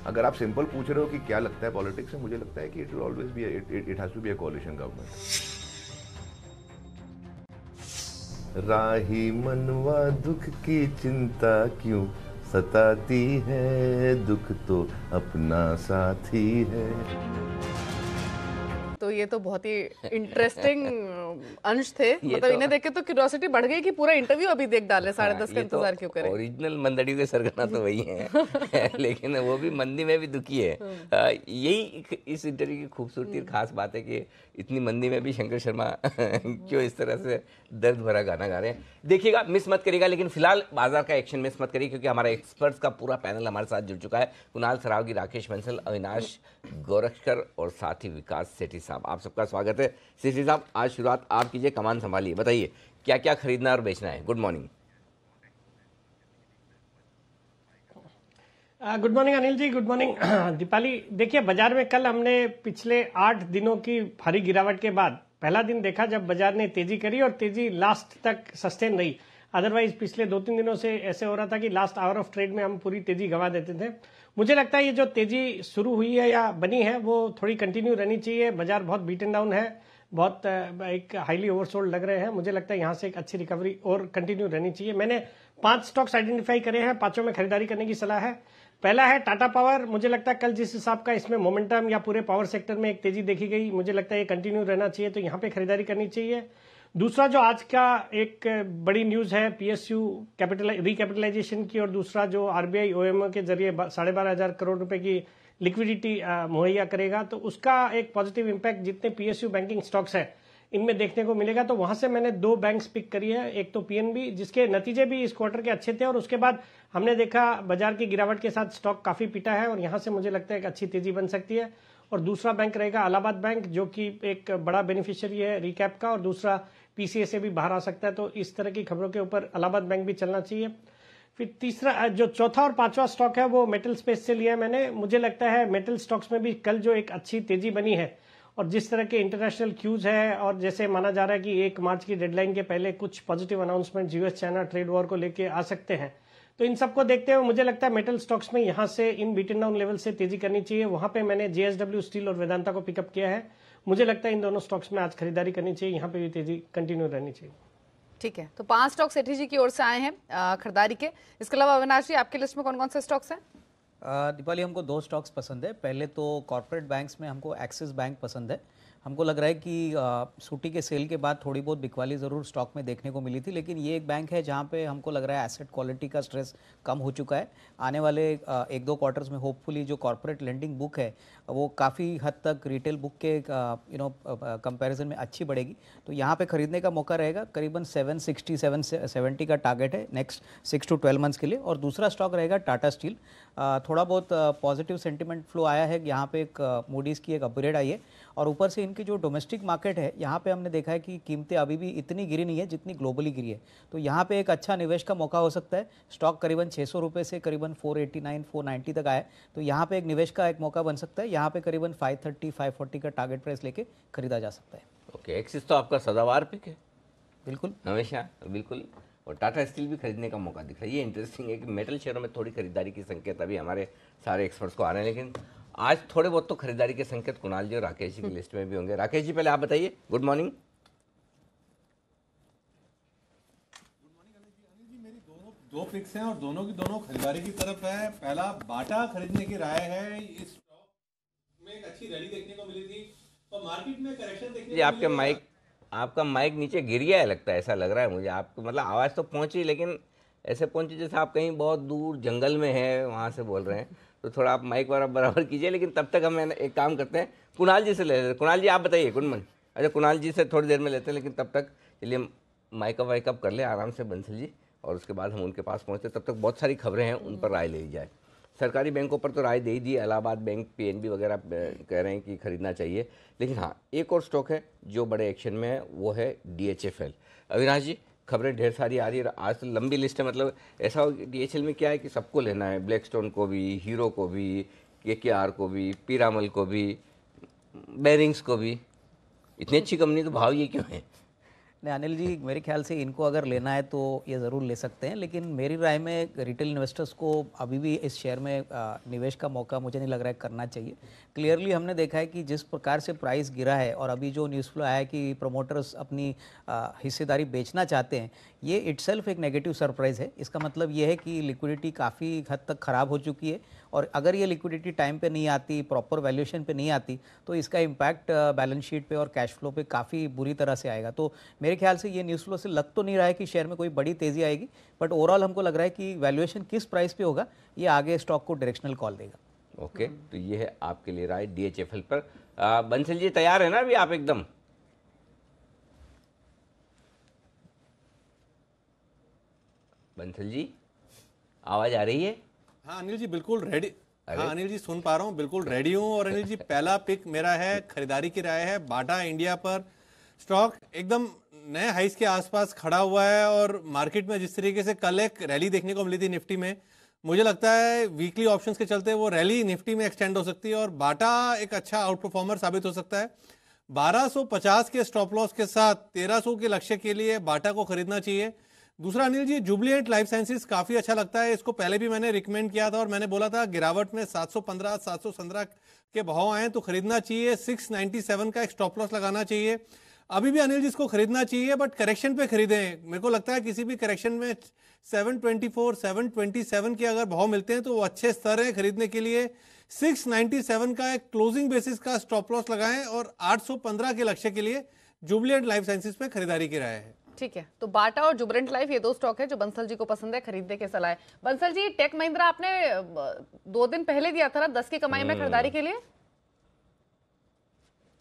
अगर आप सिंपल पूछ रहे हो कि क्या लगता है पॉलिटिक्स में, मुझे लगता है कि it will always be, it has to be a coalition government. राही मनवा दुख की चिंता क्यों सताती है, दुख तो अपना साथी है। तो ये तो बहुत ही इंटरेस्टिंग अंश थे, मतलब इन्हें देख के तो क्यूरियोसिटी बढ़ गई कि पूरा इंटरव्यू अभी देख डाले, 10:30 का इंतजार क्यों करें। ओरिजिनल मंदड़ी के सरगना तो वही है लेकिन वो भी मंदी में भी दुखी है। यही इस इंटरव्यू की खूबसूरती और खास बात है कि इतनी मंदी में भी शंकर शर्मा क्यों इस तरह से दर्द भरा गाना गा रहे हैं। देखिएगा, मिस मत करिएगा, लेकिन फिलहाल बाजार का एक्शन मिस मत करिए, क्योंकि हमारा एक्सपर्ट्स का पूरा पैनल हमारे साथ जुड़ चुका है। कुणाल सरावगी, राकेश बंसल, अविनाश गोरखकर और साथ ही विकास सेठी साहब, आप सबका स्वागत है। सेठी साहब, आज शुरुआत आप कीजिए, कमान संभालिए, बताइए क्या क्या खरीदना और बेचना है। Good morning. Good morning Anil ji, good morning Deepali. देखिए, बाजार में कल हमने पिछले 8 दिनों की भारी गिरावट के बाद पहला दिन देखा जब बाजार ने तेजी करी और तेजी लास्ट तक सस्टेन रही। अदरवाइज पिछले 2-3 दिनों से ऐसे हो रहा था कि लास्ट आवर ऑफ ट्रेड में हम पूरी तेजी गंवा देते थे। मुझे लगता है ये जो तेजी शुरू हुई है या बनी है वो थोड़ी कंटिन्यू रहनी चाहिए। बाजार बहुत बीटन डाउन है, बहुत एक हाईली ओवरसोल्ड लग रहे हैं। मुझे लगता है यहाँ से एक अच्छी रिकवरी और कंटिन्यू रहनी चाहिए। मैंने 5 स्टॉक्स आइडेंटिफाई करे हैं, 5 में खरीदारी करने की सलाह है। पहला है टाटा पावर। मुझे लगता है कल जिस हिसाब का इसमें मोमेंटम या पूरे पावर सेक्टर में एक तेजी देखी गई, मुझे लगता है ये कंटिन्यू रहना चाहिए, तो यहाँ पे खरीदारी करनी चाहिए। दूसरा जो आज का एक बड़ी न्यूज है पीएसयू रिकैपिटलाइजेशन की, और दूसरा जो आरबीआई ओएमओ के जरिए 12,500 करोड़ रुपए की लिक्विडिटी मुहैया करेगा, तो उसका एक पॉजिटिव इम्पैक्ट जितने पीएसयू बैंकिंग स्टॉक्स है इनमें देखने को मिलेगा। तो वहां से मैंने 2 बैंक्स पिक करी है। एक तो पीएनबी, जिसके नतीजे भी इस क्वार्टर के अच्छे थे, और उसके बाद हमने देखा बाजार की गिरावट के साथ स्टॉक काफी पिटा है, और यहां से मुझे लगता है कि अच्छी तेजी बन सकती है। और दूसरा बैंक रहेगा इलाहाबाद बैंक, जो कि एक बड़ा बेनिफिशियरी है रिकैप का, और दूसरा पीसीए से भी बाहर आ सकता है। तो इस तरह की खबरों के ऊपर इलाहाबाद बैंक भी चलना चाहिए। फिर तीसरा, जो चौथा और पांचवा स्टॉक है वो मेटल स्पेस से लिया है मैंने। मुझे लगता है मेटल स्टॉक्स में भी कल जो एक अच्छी तेजी बनी है, और जिस तरह के इंटरनेशनल क्यूज है, और जैसे माना जा रहा है कि 1 मार्च की डेडलाइन के पहले कुछ positive announcement US China trade war को लेके आ सकते हैं, तो इन सबको देखते हुए मुझे लगता है मेटल स्टॉक्स में यहां से इन बीटन डाउन लेवल से तेजी करनी चाहिए। वहां पे मैंने जेएसडब्ल्यू स्टील और वेदांता को पिकअप किया है। मुझे लगता है इन दोनों स्टॉक्स में आज खरीदारी करनी चाहिए, यहाँ पे भी तेजी कंटिन्यू रहनी चाहिए। ठीक है, तो 5 स्टॉक सेठी जी की ओर से आए हैं खरीदारी के। इसके अलावा अविनाश जी, आपकी लिस्ट में कौन कौन से स्टॉक्स हैं? दीपाली, हमको 2 स्टॉक्स पसंद है। पहले तो कॉर्पोरेट बैंक्स में हमको एक्सिस बैंक पसंद है। हमको लग रहा है कि सूटी के सेल के बाद थोड़ी बहुत बिकवाली ज़रूर स्टॉक में देखने को मिली थी, लेकिन ये एक बैंक है जहाँ पे हमको लग रहा है एसेट क्वालिटी का स्ट्रेस कम हो चुका है। आने वाले 1-2 क्वार्टर्स में होपफुली जो कॉर्पोरेट लेंडिंग बुक है वो काफ़ी हद तक रिटेल बुक के कंपैरिजन में अच्छी बढ़ेगी। तो यहाँ पे ख़रीदने का मौका रहेगा। करीबन 760-770 का टारगेट है नेक्स्ट 6 to 12 मंथ्स के लिए। और दूसरा स्टॉक रहेगा टाटा स्टील। थोड़ा बहुत पॉजिटिव सेंटिमेंट फ्लो आया है, यहाँ पे एक मूडीज़ की एक अपग्रेड आई है, और ऊपर से इनकी जो डोमेस्टिक मार्केट है यहाँ पे हमने देखा है कि कीमतें अभी भी इतनी गिरी नहीं है जितनी ग्लोबली गिरी है। तो यहाँ पे एक अच्छा निवेश का मौका हो सकता है। स्टॉक करीबन 600 रुपये से करीबन 489-490 तक आया, तो यहाँ पे एक निवेश का एक मौका बन सकता है। यहाँ पे करीबन 530-540 का टारगेट प्राइस लेके खरीदा जा सकता है। ओके, एक्सिस तो आपका सदाबहार पिक है। बिल्कुल, हमेशा बिल्कुल। और टाटा स्टील भी खरीदने का मौका दिख रहा है। ये इंटरेस्टिंग है कि मेटल शेयरों में थोड़ी खरीदारी की संकेत अभी हमारे सारे एक्सपर्ट्स को आ रहे हैं, लेकिन आज थोड़े बहुत तो खरीदारी के संकेत कुणाल जी और राकेश जी की लिस्ट में भी होंगे। राकेश जी, पहले आप बताइए। Good morning. मेरी दो पिक्स हैं और दोनों की दोनों खरीदारी की तरफ है। पहला बाटा खरीदने की राय है। इस स्टॉक में एक अच्छी रैली देखने को मिली थी और मार्केट में करेक्शन देखने को आपका माइक नीचे गिर गया है लगता है, ऐसा लग रहा है मुझे। आपको मतलब आवाज़ तो पहुंची, लेकिन ऐसे पहुंची जैसे आप कहीं बहुत दूर जंगल में हैं, वहाँ से बोल रहे हैं। तो थोड़ा आप माइक बराबर कीजिए। लेकिन तब तक हम एक काम करते हैं, कुणाल जी से ले लेते हैं। कुणाल जी, आप बताइए। Good morning. अच्छा, कुणाल जी से थोड़ी देर में लेते हैं, लेकिन तब तक चलिए माइक अप कर ले आराम से बंसल जी, और उसके बाद हम उनके पास पहुँचते। तब तक बहुत सारी खबरें हैं, उन पर राय ले ली जाए। सरकारी बैंकों पर तो राय दे ही दी। इलाहाबाद बैंक, पीएनबी वगैरह कह रहे हैं कि खरीदना चाहिए। लेकिन हाँ, एक और स्टॉक है जो बड़े एक्शन में है, वो है DHFL। अविनाश जी, खबरें ढेर सारी आ रही है आज तो, लंबी लिस्ट है। मतलब ऐसा DHL में क्या है कि सबको लेना है, ब्लैकस्टोन को भी, हीरो को भी, KKR को भी, पीरामल को भी, बेरिंग्स को भी। इतनी अच्छी कंपनी, तो भाव ये क्यों है? नहीं अनिल जी, मेरे ख्याल से इनको अगर लेना है तो ये ज़रूर ले सकते हैं, लेकिन मेरी राय में रिटेल इन्वेस्टर्स को अभी भी इस शेयर में निवेश का मौका मुझे नहीं लग रहा है करना चाहिए। क्लियरली हमने देखा है कि जिस प्रकार से प्राइस गिरा है, और अभी जो न्यूज़ फ्लो आया है कि प्रमोटर्स अपनी हिस्सेदारी बेचना चाहते हैं, ये इटसेल्फ एक नेगेटिव सरप्राइज़ है। इसका मतलब ये है कि लिक्विडिटी काफ़ी हद तक ख़राब हो चुकी है, और अगर ये लिक्विडिटी टाइम पे नहीं आती, प्रॉपर वैल्यूएशन पे नहीं आती, तो इसका इम्पैक्ट बैलेंस शीट पे और कैश फ्लो पे काफ़ी बुरी तरह से आएगा। तो मेरे ख्याल से ये न्यूज़ फ्लो से लग तो नहीं रहा है कि शेयर में कोई बड़ी तेज़ी आएगी, बट ओवरऑल हमको लग रहा है कि वैल्यूएशन किस प्राइस पे होगा ये आगे स्टॉक को डायरेक्शनल कॉल देगा। ओके, तो ये है आपके लिए राय DHFL पर। बंसल जी, तैयार है ना अभी आप एकदम? बंसल जी, आवाज आ रही है? हाँ अनिल जी, बिल्कुल रेडी। हाँ अनिल जी, सुन पा रहा हूँ, बिल्कुल रेडी हूँ। और अनिल जी, पहला पिक मेरा है, खरीदारी की राय है बाटा इंडिया पर। स्टॉक एकदम नए हाइस के आसपास खड़ा हुआ है, और मार्केट में जिस तरीके से कल एक रैली देखने को मिली थी निफ्टी में, मुझे लगता है वीकली ऑप्शंस के चलते वो रैली निफ्टी में एक्सटेंड हो सकती है, और बाटा एक अच्छा आउट परफॉर्मर साबित हो सकता है। 1250 के स्टॉप लॉस के साथ 1300 के लक्ष्य के लिए बाटा को खरीदना चाहिए। दूसरा Anil ji, Jubilant life sciences काफी अच्छा लगता है। इसको पहले भी मैंने रिकमेंड किया था, और मैंने बोला था गिरावट में 715-717 के भाव आए तो खरीदना चाहिए। 697 का एक स्टॉप लॉस लगाना चाहिए। अभी भी अनिल जी इसको खरीदना चाहिए, बट करेक्शन पे खरीदें। मेरे को लगता है किसी भी करेक्शन में 724, 727 के अगर भाव मिलते हैं तो वो अच्छे स्तर है खरीदने के लिए। 697 का एक क्लोजिंग बेसिस का स्टॉप लॉस लगाएं, और 815 के लक्ष्य के लिए जुबिलेंट लाइफ साइंसेज पे खरीदारी की राय है। ठीक है, तो बाटा और जुबरेंट लाइफ ये दो स्टॉक है जो बंसल जी को पसंद है, खरीदने की सलाह है। बंसल जी, टेक महिंद्रा आपने 2 दिन पहले दिया था ना 10 की कमाई में खरीदारी के लिए?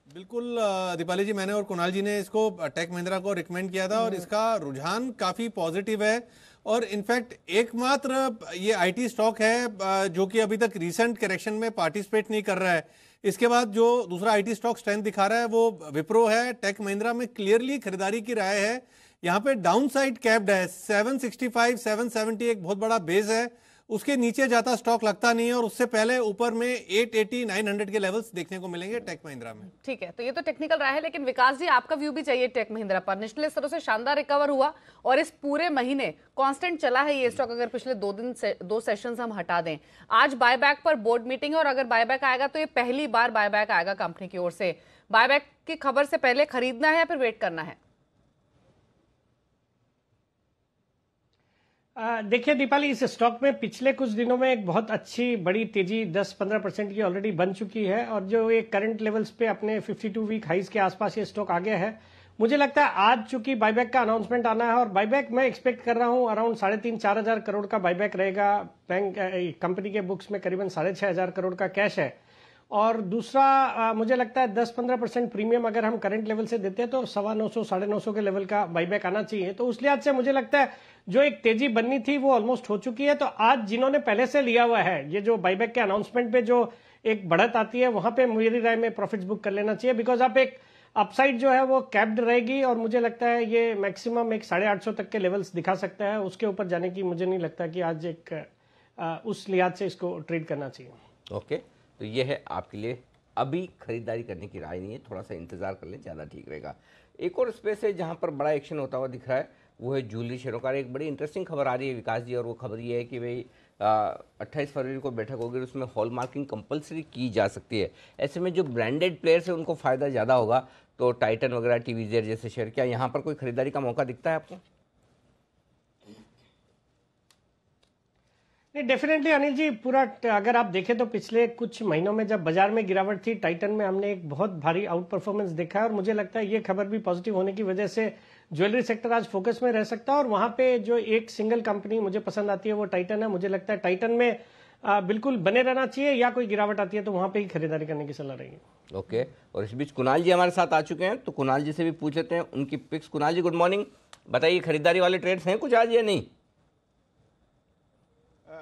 बिल्कुल दीपाली जी, मैंने और कुणाल जी ने इसको टेक महिंद्रा को रिकमेंड किया था और इसका रुझान काफी पॉजिटिव है। और इनफैक्ट एकमात्र ये आईटी स्टॉक है जो कि अभी तक रीसेंट करेक्शन में पार्टिसिपेट नहीं कर रहा है। इसके बाद जो दूसरा आईटी स्टॉक स्ट्रेंथ दिखा रहा है वो विप्रो है। टेक महिंद्रा में क्लियरली खरीदारी की राय है। यहाँ पे डाउन साइड कैप्ड है, 765 770 एक बहुत बड़ा बेस है, उसके नीचे जाता स्टॉक लगता नहीं है और उससे पहले ऊपर में 880 900 के लेवल्स देखने को मिलेंगे टेक महिंद्रा में। ठीक है, तो ये तो टेक्निकल राय है, लेकिन विकास जी आपका व्यू भी चाहिए टेक महिंद्रा पर। निचले स्तरों से शानदार रिकवर हुआ और इस पूरे महीने कांस्टेंट चला है ये स्टॉक, अगर पिछले 2 सेशंस हम हटा दें। आज बायबैक पर बोर्ड मीटिंग है और अगर बायबैक आएगा तो ये पहली बार बायबैक आएगा कंपनी की ओर से। बायबैक की खबर से पहले खरीदना है या फिर वेट करना है? देखिए दीपाली, इस स्टॉक में पिछले कुछ दिनों में एक बहुत अच्छी बड़ी तेजी 10-15% की ऑलरेडी बन चुकी है और जो ये करंट लेवल्स पे अपने 52 वीक हाइज के आसपास ये स्टॉक आ गया है। मुझे लगता है आज चूंकि बायबैक का अनाउंसमेंट आना है और बायबैक मैं एक्सपेक्ट कर रहा हूं अराउंड 3,500-4 हजार करोड़ का बायबैक रहेगा। बैंक कंपनी के बुक्स में करीबन 6,500 करोड़ का कैश है। और दूसरा मुझे लगता है 10-15% प्रीमियम अगर हम करंट लेवल से देते हैं तो 950 950 के लेवल का बायबैक आना चाहिए। तो उस लिहाज से मुझे लगता है जो एक तेजी बननी थी वो ऑलमोस्ट हो चुकी है। तो आज जिन्होंने पहले से लिया हुआ है, ये जो बायबैक के अनाउंसमेंट पे जो एक बढ़त आती है वहां पे मेरी राय में प्रॉफिट्स बुक कर लेना चाहिए, बिकॉज आप एक अपसाइड जो है वो कैप्ड रहेगी और मुझे लगता है ये मैक्सिमम एक 850 तक के लेवल्स दिखा सकता है। उसके ऊपर जाने की मुझे नहीं लगता कि आज एक उस लिहाज से इसको ट्रेड करना चाहिए। ओके, तो ये है आपके लिए अभी खरीदारी करने की राय नहीं है, थोड़ा सा इंतजार कर लें, ज़्यादा ठीक रहेगा। एक और स्पेस है जहां पर बड़ा एक्शन होता हुआ दिख रहा है, वो है ज्वेलरी शेयरों का। एक बड़ी इंटरेस्टिंग खबर आ रही है विकास जी, और वो खबर ये है कि भाई 28 फरवरी को बैठक होगी, उसमें हॉलमार्किंग कंपलसरी की जा सकती है। ऐसे में जो ब्रांडेड प्लेयर्स है उनको फ़ायदा ज़्यादा होगा। तो टाइटन वगैरह, टीवीजेड जैसे शेयर, क्या यहाँ पर कोई खरीदारी का मौका दिखता है आपको? नहीं, डेफिनेटली अनिल जी, पूरा अगर आप देखें तो पिछले कुछ महीनों में जब बाजार में गिरावट थी, टाइटन में हमने एक बहुत भारी आउट परफॉर्मेंस देखा है और मुझे लगता है ये खबर भी पॉजिटिव होने की वजह से ज्वेलरी सेक्टर आज फोकस में रह सकता है। और वहां पे जो एक सिंगल कंपनी मुझे पसंद आती है वो टाइटन है। मुझे लगता है टाइटन में बिल्कुल बने रहना चाहिए, या कोई गिरावट आती है तो वहां पे ही खरीदारी करने की सलाह रहेगी। ओके, और इस बीच कुणाल जी हमारे साथ आ चुके हैं, तो कुणाल जी से भी पूछ लेते हैं उनकी पिक्स। कुणाल जी, गुड मॉर्निंग, बताइए खरीदारी वाले ट्रेड्स हैं कुछ आज या नहीं?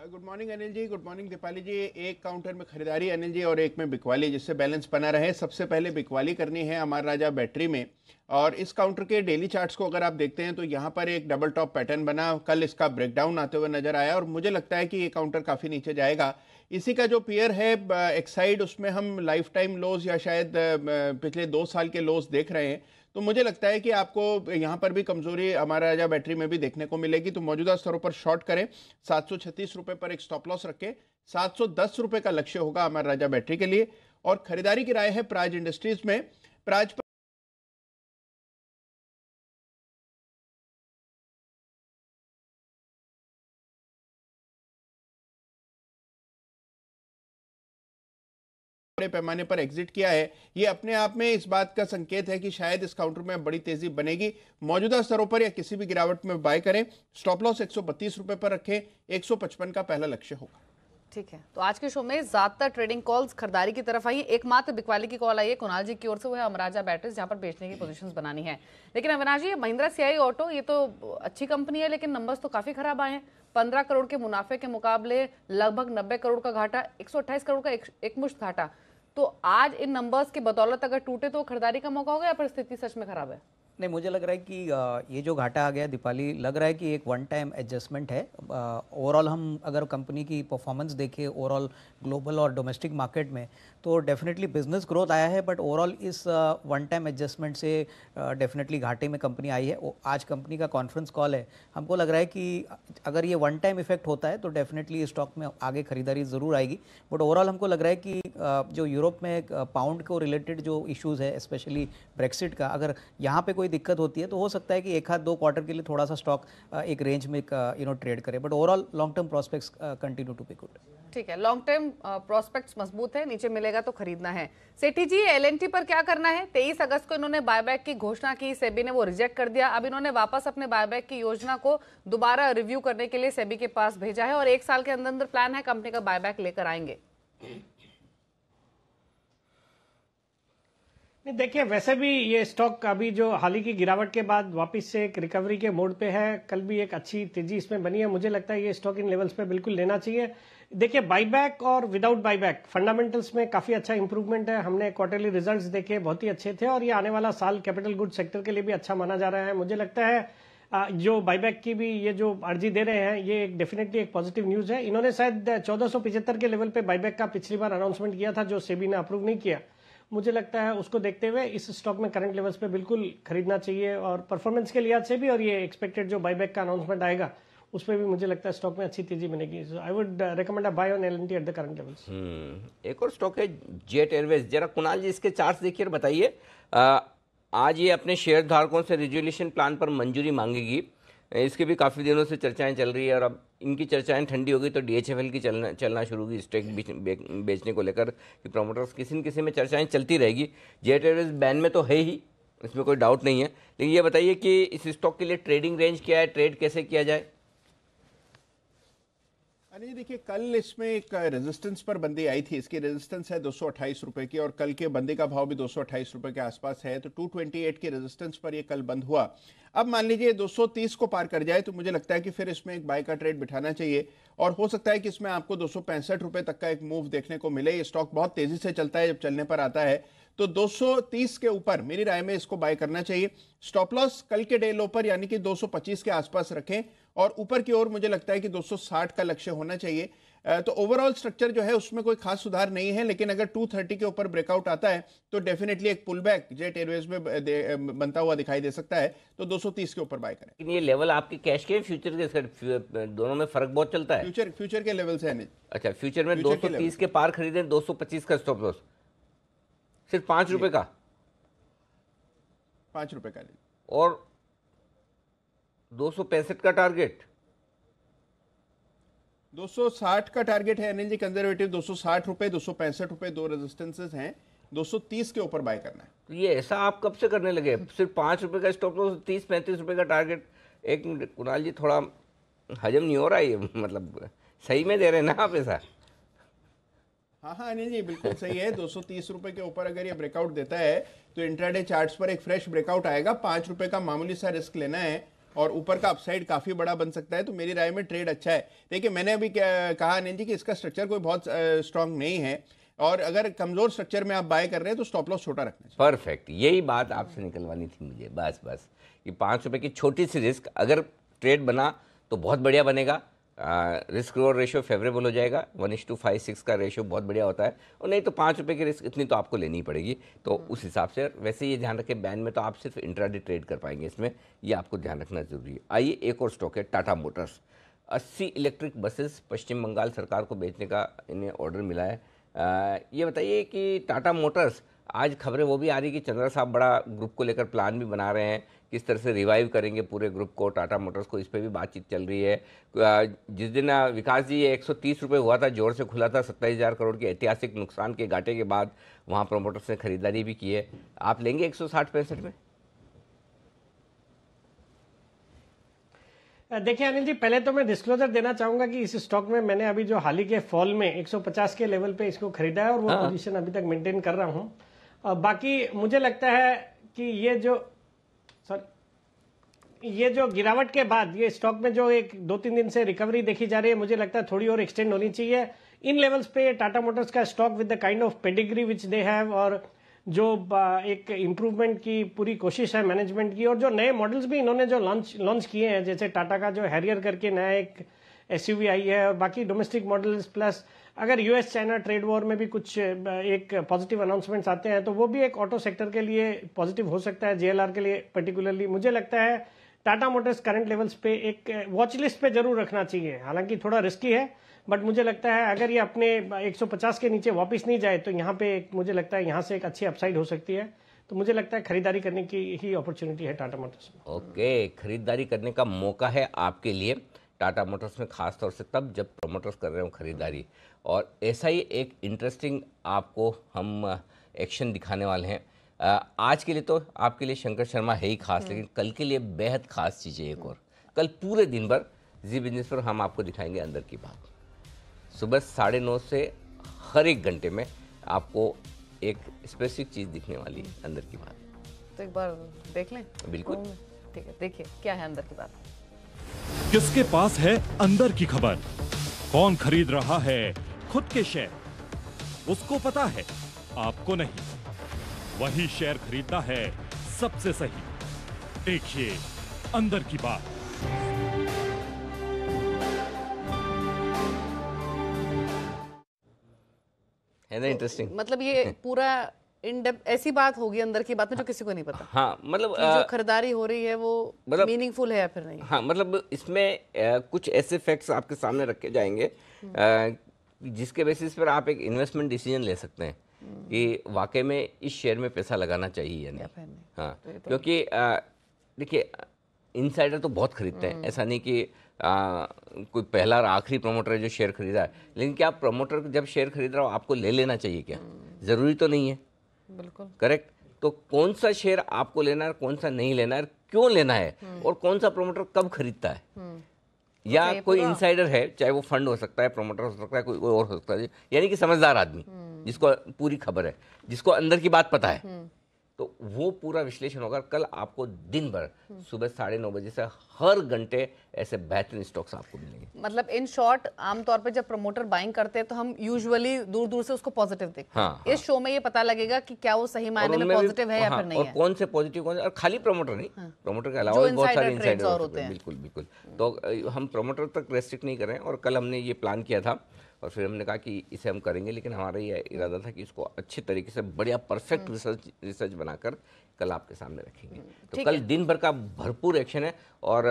Good morning Anil ji, good morning Deepali जी। एक काउंटर में खरीदारी अनिल जी और एक में बिकवाली, जिससे बैलेंस बना रहे। सबसे पहले बिकवाली करनी है अमर राजा बैटरी में, और इस काउंटर के डेली चार्ट्स को अगर आप देखते हैं तो यहाँ पर एक डबल टॉप पैटर्न बना, कल इसका ब्रेकडाउन आते हुए नजर आया और मुझे लगता है कि ये काउंटर काफी नीचे जाएगा। इसी का जो पेयर है एक्साइड, उसमें हम लाइफ टाइम लोज या शायद पिछले 2 साल के लोज देख रहे हैं। तो मुझे लगता है कि आपको यहाँ पर भी कमजोरी हमारा राजा बैटरी में भी देखने को मिलेगी। तो मौजूदा स्तरों पर शॉर्ट करें, 736 रुपए पर एक स्टॉप लॉस रखें, 710 रुपए का लक्ष्य होगा हमारा राजा बैटरी के लिए। और खरीदारी की राय है प्राज इंडस्ट्रीज में। प्राज बड़े पैमाने पर एग्जिट किया है, ये अपने आप में इस बात का संकेत है कि शायद इस काउंटर में बड़ी तेजी बनेगी। मौजूदा स्तरों पर या किसी भी गिरावट में बाय करें, स्टॉप लॉस 132 रुपए पर रखें, 155 का पहला लक्ष्य होगा। ठीक है, तो आज के शो में ज्यादातर ट्रेडिंग कॉल्स खरीदारी की तरफ आई है। एकमात्र बिकवाली की कॉल आई है कुणाल जी की ओर से, वो है अमराजा बैटरीज, जहां पर बेचने की पोजीशंस बनानी है। लेकिन अविनाश जी, महिंद्रा सीआई ऑटो ये तो अच्छी कंपनी है, लेकिन नंबर्स तो काफी खराब आए हैं। 15 करोड़ के मुनाफे के मुकाबले लगभग 90 करोड़ का घाटा, 128 करोड़ का एक मुश्त घाटा। तो आज इन नंबर्स के बदौलत अगर टूटे तो खरीदारी का मौका होगा या फिर स्थिति सच में खराब है? नहीं, मुझे लग रहा है कि ये जो घाटा आ गया दीपाली, लग रहा है कि एक वन टाइम एडजस्टमेंट है। ओवरऑल हम अगर कंपनी की परफॉर्मेंस देखें ओवरऑल ग्लोबल और डोमेस्टिक मार्केट में, तो डेफिनेटली बिजनेस ग्रोथ आया है, बट ओवरऑल इस वन टाइम एडजस्टमेंट से डेफिनेटली घाटे में कंपनी आई है। आज कंपनी का कॉन्फ्रेंस कॉल है, हमको लग रहा है कि अगर ये वन टाइम इफेक्ट होता है तो डेफिनेटली स्टॉक में आगे खरीदारी ज़रूर आएगी। बट ओवरऑल हमको लग रहा है कि जो यूरोप में पाउंड को रिलेटेड जो इश्यूज़ है, स्पेशली ब्रेक्सिट का, अगर यहाँ पे कोई दिक्कत होती है तो हो सकता है कि एक आध 2 क्वार्टर के लिए थोड़ा सा स्टॉक एक रेंज में ट्रेड करे, but overall long term prospects continue to be good. ठीक है, लॉन्ग टर्म प्रोस्पेक्ट्स मजबूत है, नीचे मिलेगा तो खरीदना है। सेठी जी, एलएनटी पर क्या करना है? 23 अगस्त को इन्होंने बायबैक की घोषणा की, सेबी ने वो रिजेक्ट कर दिया। अब इन्होंने वापस अपने बायबैक की योजना को दोबारा रिव्यू करने के लिए सेबी के पास भेजा है और 1 साल के अंदर अंदर प्लान है कंपनी का बायबैक लेकर आएंगे। नहीं, देखिए वैसे भी ये स्टॉक अभी जो हाल ही की गिरावट के बाद वापस से एक रिकवरी के मोड पे है। कल भी एक अच्छी तेजी इसमें बनी है। मुझे लगता है ये स्टॉक इन लेवल्स पे बिल्कुल लेना चाहिए। देखिए बाईबैक और विदाउट बाईबैक फंडामेंटल्स में काफी अच्छा इंप्रूवमेंट है। हमने क्वार्टरली रिजल्ट्स देखे, बहुत ही अच्छे थे और ये आने वाला साल कैपिटल गुड सेक्टर के लिए भी अच्छा माना जा रहा है। मुझे लगता है जो बाईबैक की भी ये जो अर्जी दे रहे हैं ये डेफिनेटली एक पॉजिटिव न्यूज है। इन्होंने शायद 1475 के लेवल पे बाईबैक का पिछली बार अनाउंसमेंट किया था जो सेबी ने अप्रूव नहीं किया। मुझे लगता है उसको देखते हुए इस स्टॉक में करंट लेवल्स पे बिल्कुल खरीदना चाहिए और परफॉर्मेंस के लिहाज से भी और ये एक्सपेक्टेड जो बाईबैक का अनाउंसमेंट आएगा उस पर भी मुझे लगता है स्टॉक में अच्छी तेजी बनेगी। I would recommend a buy on L&T at the current levels. एक और स्टॉक है जेट एयरवेज। जरा कुणाल जी इसके चार्ट्स देखिए और बताइए। आज ये अपने शेयर धारकों से रिजोल्यूशन प्लान पर मंजूरी मांगेगी। इसके भी काफ़ी दिनों से चर्चाएं चल रही है और अब इनकी चर्चाएं ठंडी हो गई तो डीएचएफएल की चलना शुरू होगी स्टेक बेचने को लेकर कि प्रमोटर्स किसी न किसी में चर्चाएं चलती रहेगी। जेट एयरवेज बैन में तो है ही, इसमें कोई डाउट नहीं है, लेकिन ये बताइए कि इस स्टॉक के लिए ट्रेडिंग रेंज क्या है, ट्रेड कैसे किया जाए? अनिल देखिए कल इसमें एक रेजिस्टेंस पर बंदी आई थी। इसकी रेजिस्टेंस है 228 रुपए की और कल के बंदी का भाव भी 228 रुपए के आसपास है। तो 228 की रेजिस्टेंस पर ये कल बंद हुआ। अब मान लीजिए 230 को पार कर जाए तो मुझे लगता है कि फिर इसमें एक बाय का ट्रेड बिठाना चाहिए और हो सकता है कि इसमें आपको 265 रुपए तक का एक मूव देखने को मिले। ये स्टॉक बहुत तेजी से चलता है, जब चलने पर आता है तो 230 के ऊपर मेरी राय में इसको बाय करना चाहिए। स्टॉप लॉस कल के डे लो पर यानी कि 225 के आसपास रखें और ऊपर की ओर मुझे लगता है कि 260 का लक्ष्य होना चाहिए। तो ओवरऑल स्ट्रक्चर जो है उसमें कोई खास सुधार नहीं है, लेकिन अगर 230 के ऊपर ब्रेकआउट आता है तो डेफिनेटली एक पुल बैक जेट एयरवेज में बनता हुआ दिखाई दे सकता है। तो 230 के ऊपर बाय करें। लेकिन ये लेवल आपके कैश के फ्यूचर के दोनों में फर्क बहुत चलता है। फ्यूचर के लेवल से है। अच्छा, फ्यूचर में 230 के पार खरीदें, 225 का स्टॉप लॉस, सिर्फ 5 रुपए का, 5 रुपए का और 265 का टारगेट, 260 का टारगेट है अनिल जी कंजर्वेटिव। 260 रुपए, 265 रुपए दो रेजिस्टेंसेस हैं। 230 के ऊपर बाय करना है। तो ये ऐसा आप कब से करने लगे? सिर्फ 5 रुपए का स्टॉप लॉस, 30-35 रुपए का टारगेट। एक मिनट कुणाल जी, थोड़ा हजम नहीं हो रहा है, मतलब सही में दे रहे हैं ना आप ऐसा? हाँ अनिल जी बिल्कुल सही है। 230 रुपए के ऊपर अगर ये ब्रेकआउट देता है तो इंट्राडे चार्ट्स पर एक फ्रेश ब्रेकआउट आएगा। 5 रुपए का मामूली सा रिस्क लेना है और ऊपर का अपसाइड काफी बड़ा बन सकता है। तो मेरी राय में ट्रेड अच्छा है। देखिए मैंने अभी कहा अनिल जी कि इसका स्ट्रक्चर कोई बहुत स्ट्रांग नहीं है और अगर कमजोर स्ट्रक्चर में आप बाय कर रहे हैं तो स्टॉप लॉस छोटा रखना चाहिए। परफेक्ट, यही बात आपसे निकलवानी थी मुझे, बस कि 5 रुपए की छोटी सी रिस्क अगर ट्रेड बना तो बहुत बढ़िया बनेगा। रिस्क रिवॉर्ड रेशियो फेवरेबल हो जाएगा। 1:56 का रेशियो बहुत बढ़िया होता है, और नहीं तो 5 रुपए की रिस्क इतनी तो आपको लेनी पड़ेगी। तो उस हिसाब से वैसे ये ध्यान रखें, बैन में तो आप सिर्फ इंट्राडे ट्रेड कर पाएंगे, इसमें ये आपको ध्यान रखना जरूरी है। आइए एक और स्टॉक है टाटा मोटर्स। 80 इलेक्ट्रिक बसेस पश्चिम बंगाल सरकार को बेचने का इन्हें ऑर्डर मिला है। ये बताइए कि टाटा मोटर्स, आज खबरें वो भी आ रही कि चंद्रा साहब बड़ा ग्रुप को लेकर प्लान भी बना रहे हैं, किस तरह से रिवाइव करेंगे पूरे ग्रुप को, टाटा मोटर्स को, इस पर भी बातचीत चल रही है। जिस दिन विकास जी ये 130 रुपये हुआ था, जोर से खुला था, 27,000 करोड़ के ऐतिहासिक नुकसान के घाटे के बाद वहाँ प्रोमोटर्स ने खरीदारी भी की है। आप लेंगे 160-65 में? देखिए अनिल जी, पहले तो मैं डिस्क्लोजर देना चाहूंगा कि इस स्टॉक में मैंने अभी जो हाल ही के फॉल में 150 के लेवल पे इसको खरीदा है और वो पोजीशन अभी तक मेंटेन कर रहा हूं। बाकी मुझे लगता है कि ये जो गिरावट के बाद ये स्टॉक में जो एक 2-3 दिन से रिकवरी देखी जा रही है, मुझे लगता है थोड़ी और एक्सटेंड होनी चाहिए। इन लेवल्स पे टाटा मोटर्स का stock with the kind of pedigree which they have और जो एक इम्प्रूवमेंट की पूरी कोशिश है मैनेजमेंट की, और जो नए मॉडल्स भी इन्होंने जो लॉन्च किए हैं, जैसे टाटा का जो हैरियर करके नया एक एसयूवी आई है और बाकी डोमेस्टिक मॉडल्स, प्लस अगर यूएस चाइना ट्रेड वॉर में भी कुछ एक पॉजिटिव अनाउंसमेंट्स आते हैं तो वो भी एक ऑटो सेक्टर के लिए पॉजिटिव हो सकता है, जेएलआर के लिए पर्टिकुलरली। मुझे लगता है टाटा मोटर्स करंट लेवल्स पे एक वॉच लिस्ट पे जरूर रखना चाहिए। हालांकि थोड़ा रिस्की है, बट मुझे लगता है अगर ये अपने 150 के नीचे वापस नहीं जाए तो यहाँ पे मुझे लगता है यहाँ से एक अच्छी अपसाइड हो सकती है। तो तो मुझे लगता है खरीदारी करने की ही अपॉर्चुनिटी है टाटा मोटर्स में। ओके, खरीदारी करने का मौका है आपके लिए टाटा मोटर्स में, खास तौर से तब जब प्रमोटर्स कर रहे हो खरीदारी। और ऐसा ही एक इंटरेस्टिंग आपको हम एक्शन दिखाने वाले हैं। आज के लिए तो आपके लिए शंकर शर्मा है ही खास, लेकिन कल के लिए बेहद खास चीज़ है एक और। कल पूरे दिन भर जी बिजनेस पर हम आपको दिखाएंगे अंदर की बात। सुबह 9:30 से हर एक घंटे में आपको एक स्पेसिफिक चीज़ दिखने वाली है, अंदर की बात। तो एक बार देख लें। बिल्कुल, ठीक है, देखिए क्या है अंदर की बात। किसके पास है अंदर की खबर? कौन खरीद रहा है खुद के शेयर? उसको पता है, आपको नहीं। वही शेयर खरीदना है सबसे सही। देखिए अंदर की बात। है ना इंटरेस्टिंग? मतलब ये पूरा इन डेप्थ ऐसी बात होगी अंदर की बात में जो किसी को नहीं पता। हाँ, मतलब जो खरीदारी हो रही है वो मतलब मीनिंगफुल है या फिर नहीं। हाँ, मतलब इसमें कुछ ऐसे फैक्ट्स आपके सामने रखे जाएंगे जिसके बेसिस पर आप एक इन्वेस्टमेंट डिसीजन ले सकते हैं कि वाकई में इस शेयर में पैसा लगाना चाहिए या नहीं। हाँ, क्योंकि देखिए इनसाइडर तो बहुत खरीदते हैं, ऐसा नहीं कि कोई पहला और आखिरी प्रमोटर है जो शेयर खरीदा है, लेकिन क्या प्रमोटर जब शेयर खरीद रहा हो आपको ले लेना चाहिए क्या? ज़रूरी तो नहीं है। बिल्कुल करेक्ट। तो कौन सा शेयर आपको लेना है, कौन सा नहीं लेना है, क्यों लेना है, और कौन सा प्रमोटर कब खरीदता है, या कोई इनसाइडर है, चाहे वो फंड हो सकता है, प्रमोटर हो सकता है, कोई और हो सकता है, यानी कि समझदार आदमी जिसको पूरी खबर है, जिसको अंदर की बात पता है, तो वो पूरा विश्लेषण होगा। कल आपको दिन भर सुबह 9:30 बजे से हर घंटे ऐसे बेहतरीन स्टॉक्स आपको मिलेंगे। मतलब इन शॉर्ट आमतौर पे जब प्रमोटर बाइंग करते हैं तो हम यूजुअली दूर दूर से उसको पॉजिटिव देखते हैं। हाँ, इस शो में ये पता लगेगा कि क्या वो सही मायने में पॉजिटिव है या फिर नहीं और है। कौन से पॉजिटिव, कौन से, और खाली प्रमोटर नहीं, प्रमोटर के अलावा बहुत सारे इनसाइडर होते हैं। बिल्कुल बिल्कुल। तो हम प्रमोटर तक रेस्ट्रिक्ट नहीं कर रहे हैं, और कल हमने ये प्लान किया था और फिर हमने कहा कि इसे हम करेंगे, लेकिन हमारा ये इरादा था कि इसको अच्छे तरीके से बढ़िया परफेक्ट रिसर्च बनाकर कल आपके सामने रखेंगे। तो कल दिन भर का भरपूर एक्शन है, और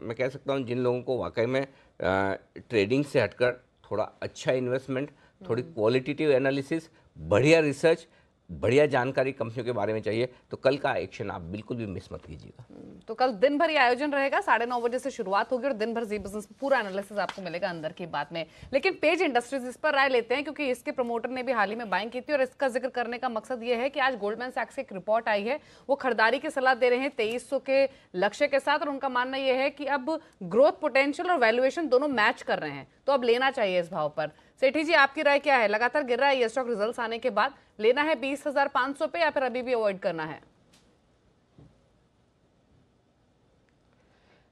मैं कह सकता हूँ जिन लोगों को वाकई में ट्रेडिंग से हटकर थोड़ा अच्छा इन्वेस्टमेंट, थोड़ी क्वालिटेटिव एनालिसिस, बढ़िया रिसर्च, बढ़िया जानकारी कंपनियों के बारे में चाहिए, तो कल का एक्शन आप बिल्कुल भी मिस मत कीजिएगा। तो कल दिन भर ये आयोजन रहेगा, 9:30 बजे से शुरुआत होगी और दिन भर जी बिजनेस पूरा एनालिसिस आपको मिलेगा अंदर की बात में। लेकिन पेज इंडस्ट्रीज इस पर राय लेते हैं, क्योंकि इसके प्रमोटर ने भी हाल ही में बाइंग की थी, और इसका जिक्र करने का मकसद ये है कि आज गोल्डमैन सैक्स की एक रिपोर्ट आई है, वो खरीदारी की सलाह दे रहे हैं 2300 के लक्ष्य के साथ, और उनका मानना यह है कि अब ग्रोथ पोटेंशियल और वैल्यूएशन दोनों मैच कर रहे हैं, तो अब लेना चाहिए इस भाव पर। सेठी जी, आपकी राय क्या है? लगातार गिर रहा है ये स्टॉक रिजल्ट्स आने के बाद, लेना है 20,500 पे या फिर अभी भी अवॉइड करना है?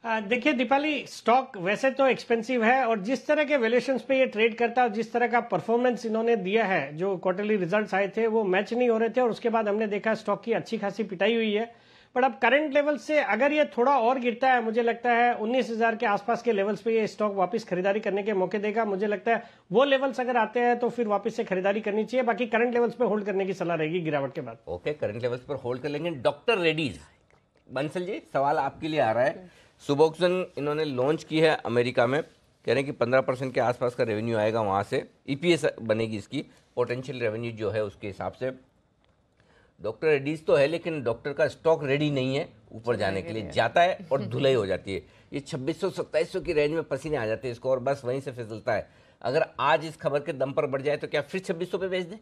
देखिए दीपाली, स्टॉक वैसे तो एक्सपेंसिव है, और जिस तरह के वैल्यूएशंस पे ये ट्रेड करता है, जिस तरह का परफॉर्मेंस इन्होंने दिया है, जो क्वार्टरली रिजल्ट्स आए थे वो मैच नहीं हो रहे थे, और उसके बाद हमने देखा स्टॉक की अच्छी खासी पिटाई हुई है। बट अब करंट लेवल से अगर ये थोड़ा और गिरता है, मुझे लगता है 19,000 के आसपास के लेवल्स पे ये स्टॉक वापस खरीदारी करने के मौके देगा। मुझे लगता है वो लेवल्स अगर आते हैं तो फिर वापस से खरीदारी करनी चाहिए। बाकी करंट लेवल्स पे होल्ड करने की सलह रहेगी गिरावट के बाद। ओके, करंट लेवल्स पर होल्ड कर लेंगे। डॉक्टर रेड्डीज, बंसल जी, सवाल आपके लिए आ रहा है। सुबोक्सन इन्होंने लॉन्च की है अमेरिका में, कह रहे हैं कि 15% के आसपास का रेवेन्यू आएगा वहाँ से, ईपीएस बनेगी इसकी, पोटेंशियल रेवेन्यू जो है उसके हिसाब से। डॉक्टर रेड्डीज तो है, लेकिन डॉक्टर का स्टॉक रेडी नहीं है ऊपर जाने के लिए, जाता है और धुलाई हो जाती है। ये 2600-2700 की रेंज में पसीने आ जाते हैं इसको, और बस वहीं से फिसलता है। अगर आज इस खबर के दम पर बढ़ जाए तो क्या फिर 2600 पे बेच दें?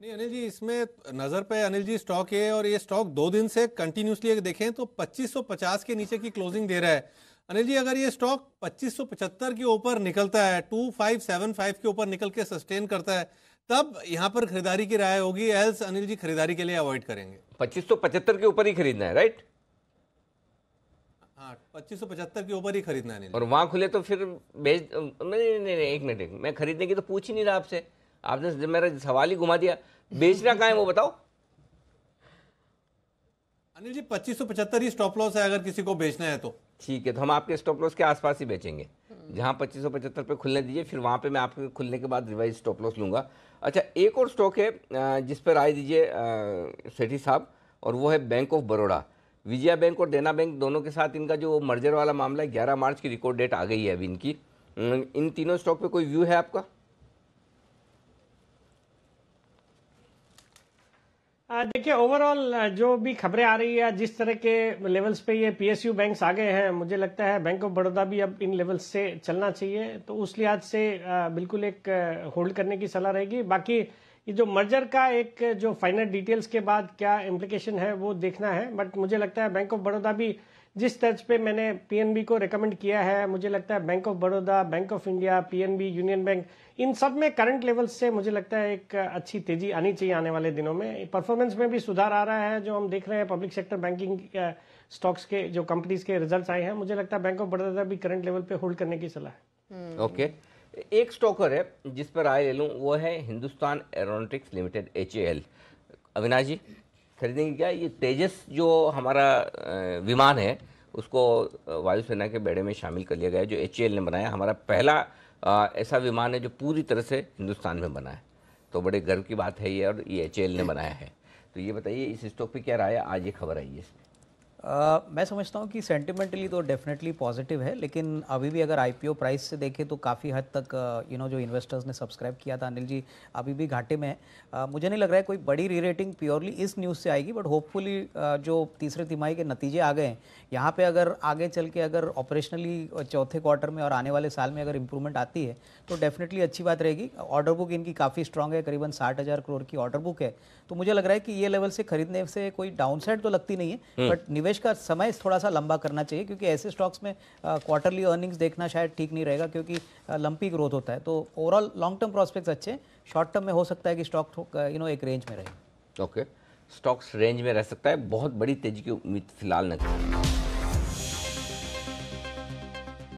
नहीं अनिल जी, इसमें नजर पे अनिल जी स्टॉक है, और ये स्टॉक 2 दिन से कंटिन्यूसली अगर देखें तो 2550 के नीचे की क्लोजिंग दे रहा है। अनिल जी, अगर ये स्टॉक 2575 के ऊपर निकलता है, 2575 के ऊपर निकल के सस्टेन करता है, तब यहां पर खरीदारी की राय होगी। एल्स अनिल जी खरीदारी के लिए अवॉइड करेंगे। 2575 के ऊपर ही खरीदना है, राइट? हाँ, 2575 के ऊपर ही खरीदना है। और वहां खुले तो फिर बेच नहीं, एक मिनट, मैं खरीदने की तो पूछ ही नहीं रहा आपसे, आपने मेरा सवाल ही घुमा दिया। बेचना कहाँ है वो बताओ अनिल जी। 2575 ही स्टॉप लॉस है अगर किसी को बेचना है तो। ठीक है, तो हम आपके स्टॉप लॉस के आसपास ही बेचेंगे, जहां 2575 पे खुलने दीजिए, फिर वहां पे मैं आपके खुलने के बाद रिवाइज स्टॉप लॉस लूंगा। अच्छा, एक और स्टॉक है जिस पर राय दीजिए सेठी साहब, और वो है bank of Baroda. Vijaya bank और देना बैंक दोनों के साथ इनका जो मर्जर वाला मामला है, 11 मार्च की रिकॉर्ड डेट आ गई है अभी इनकी। इन तीनों स्टॉक पे कोई व्यू है आपका? देखिए ओवरऑल जो भी खबरें आ रही है, जिस तरह के लेवल्स पे ये पीएसयू बैंक्स आ गए हैं, मुझे लगता है बैंक ऑफ बड़ौदा भी अब इन लेवल्स से चलना चाहिए। तो उस लिहाज से बिल्कुल एक होल्ड करने की सलाह रहेगी। बाकी ये जो मर्जर का एक जो फाइनल डिटेल्स के बाद क्या इम्प्लीकेशन है वो देखना है, बट मुझे लगता है बैंक ऑफ बड़ौदा भी जिस तर्ज पे मैंने पीएनबी को रेकमेंड किया है, मुझे लगता है bank of Baroda, bank of India, PNB, union bank, इन सब में करंट लेवल्स से मुझे लगता है एक अच्छी तेजी आनी चाहिए आने वाले दिनों में। परफॉर्मेंस में भी सुधार आ रहा है, जो हम देख रहे हैं पब्लिक सेक्टर बैंकिंग स्टॉक्स के जो कंपनीज के रिजल्ट्स आए हैं, मुझे लगता है बैंक ऑफ बड़ौदा भी करंट लेवल पे होल्ड करने की सलाह है। ओके, एक स्टॉकर है जिस पर राय ले लूँ, वो है Hindustan aeronautics limited, HAL। Avinash ji, खरीदेंगे क्या? ये तेजस जो हमारा विमान है उसको वायुसेना के बेड़े में शामिल कर लिया गया है, जो HAL ने बनाया। हमारा पहला ऐसा विमान है जो पूरी तरह से हिंदुस्तान में बना है, तो बड़े गर्व की बात है ये, और ये HAL ने बनाया है। तो ये बताइए इस स्टॉक पे क्या राय है? आज ये खबर आई है इसमें। मैं समझता हूँ कि सेंटिमेंटली तो डेफिनेटली पॉजिटिव है, लेकिन अभी भी अगर आईपीओ प्राइस से देखें तो काफ़ी हद तक जो इन्वेस्टर्स ने सब्सक्राइब किया था, अनिल जी, अभी भी घाटे में है। मुझे नहीं लग रहा है कोई बड़ी री रेटिंग प्योरली इस न्यूज़ से आएगी, बट होपफुली जो तीसरे तिमाही के नतीजे आ गए हैं यहाँ पे, अगर आगे चल के अगर ऑपरेशनली चौथे क्वार्टर में और आने वाले साल में अगर इंप्रूवमेंट आती है तो डेफिनेटली अच्छी बात रहेगी। ऑर्डर बुक इनकी काफ़ी स्ट्रांग है, करीबन 60,000 करोड़ की ऑर्डर बुक है, तो मुझे लग रहा है कि ये लेवल से खरीदने से कोई डाउनसाइड तो लगती नहीं है, बट निवेश का समय थोड़ा सा लंबा करना चाहिए, क्योंकि ऐसे स्टॉक्स में क्वार्टरली अर्निंग्स देखना शायद ठीक नहीं रहेगा, क्योंकि लंपी ग्रोथ होता है। तो ओवरऑल लॉन्ग टर्म प्रोस्पेक्ट्स अच्छे हैं, शॉर्ट टर्म में हो सकता है कि स्टॉक एक रेंज में रहे। ओके, स्टॉक्स रेंज में रह सकता है, बहुत बड़ी तेजी की उम्मीद फिलहाल नहीं।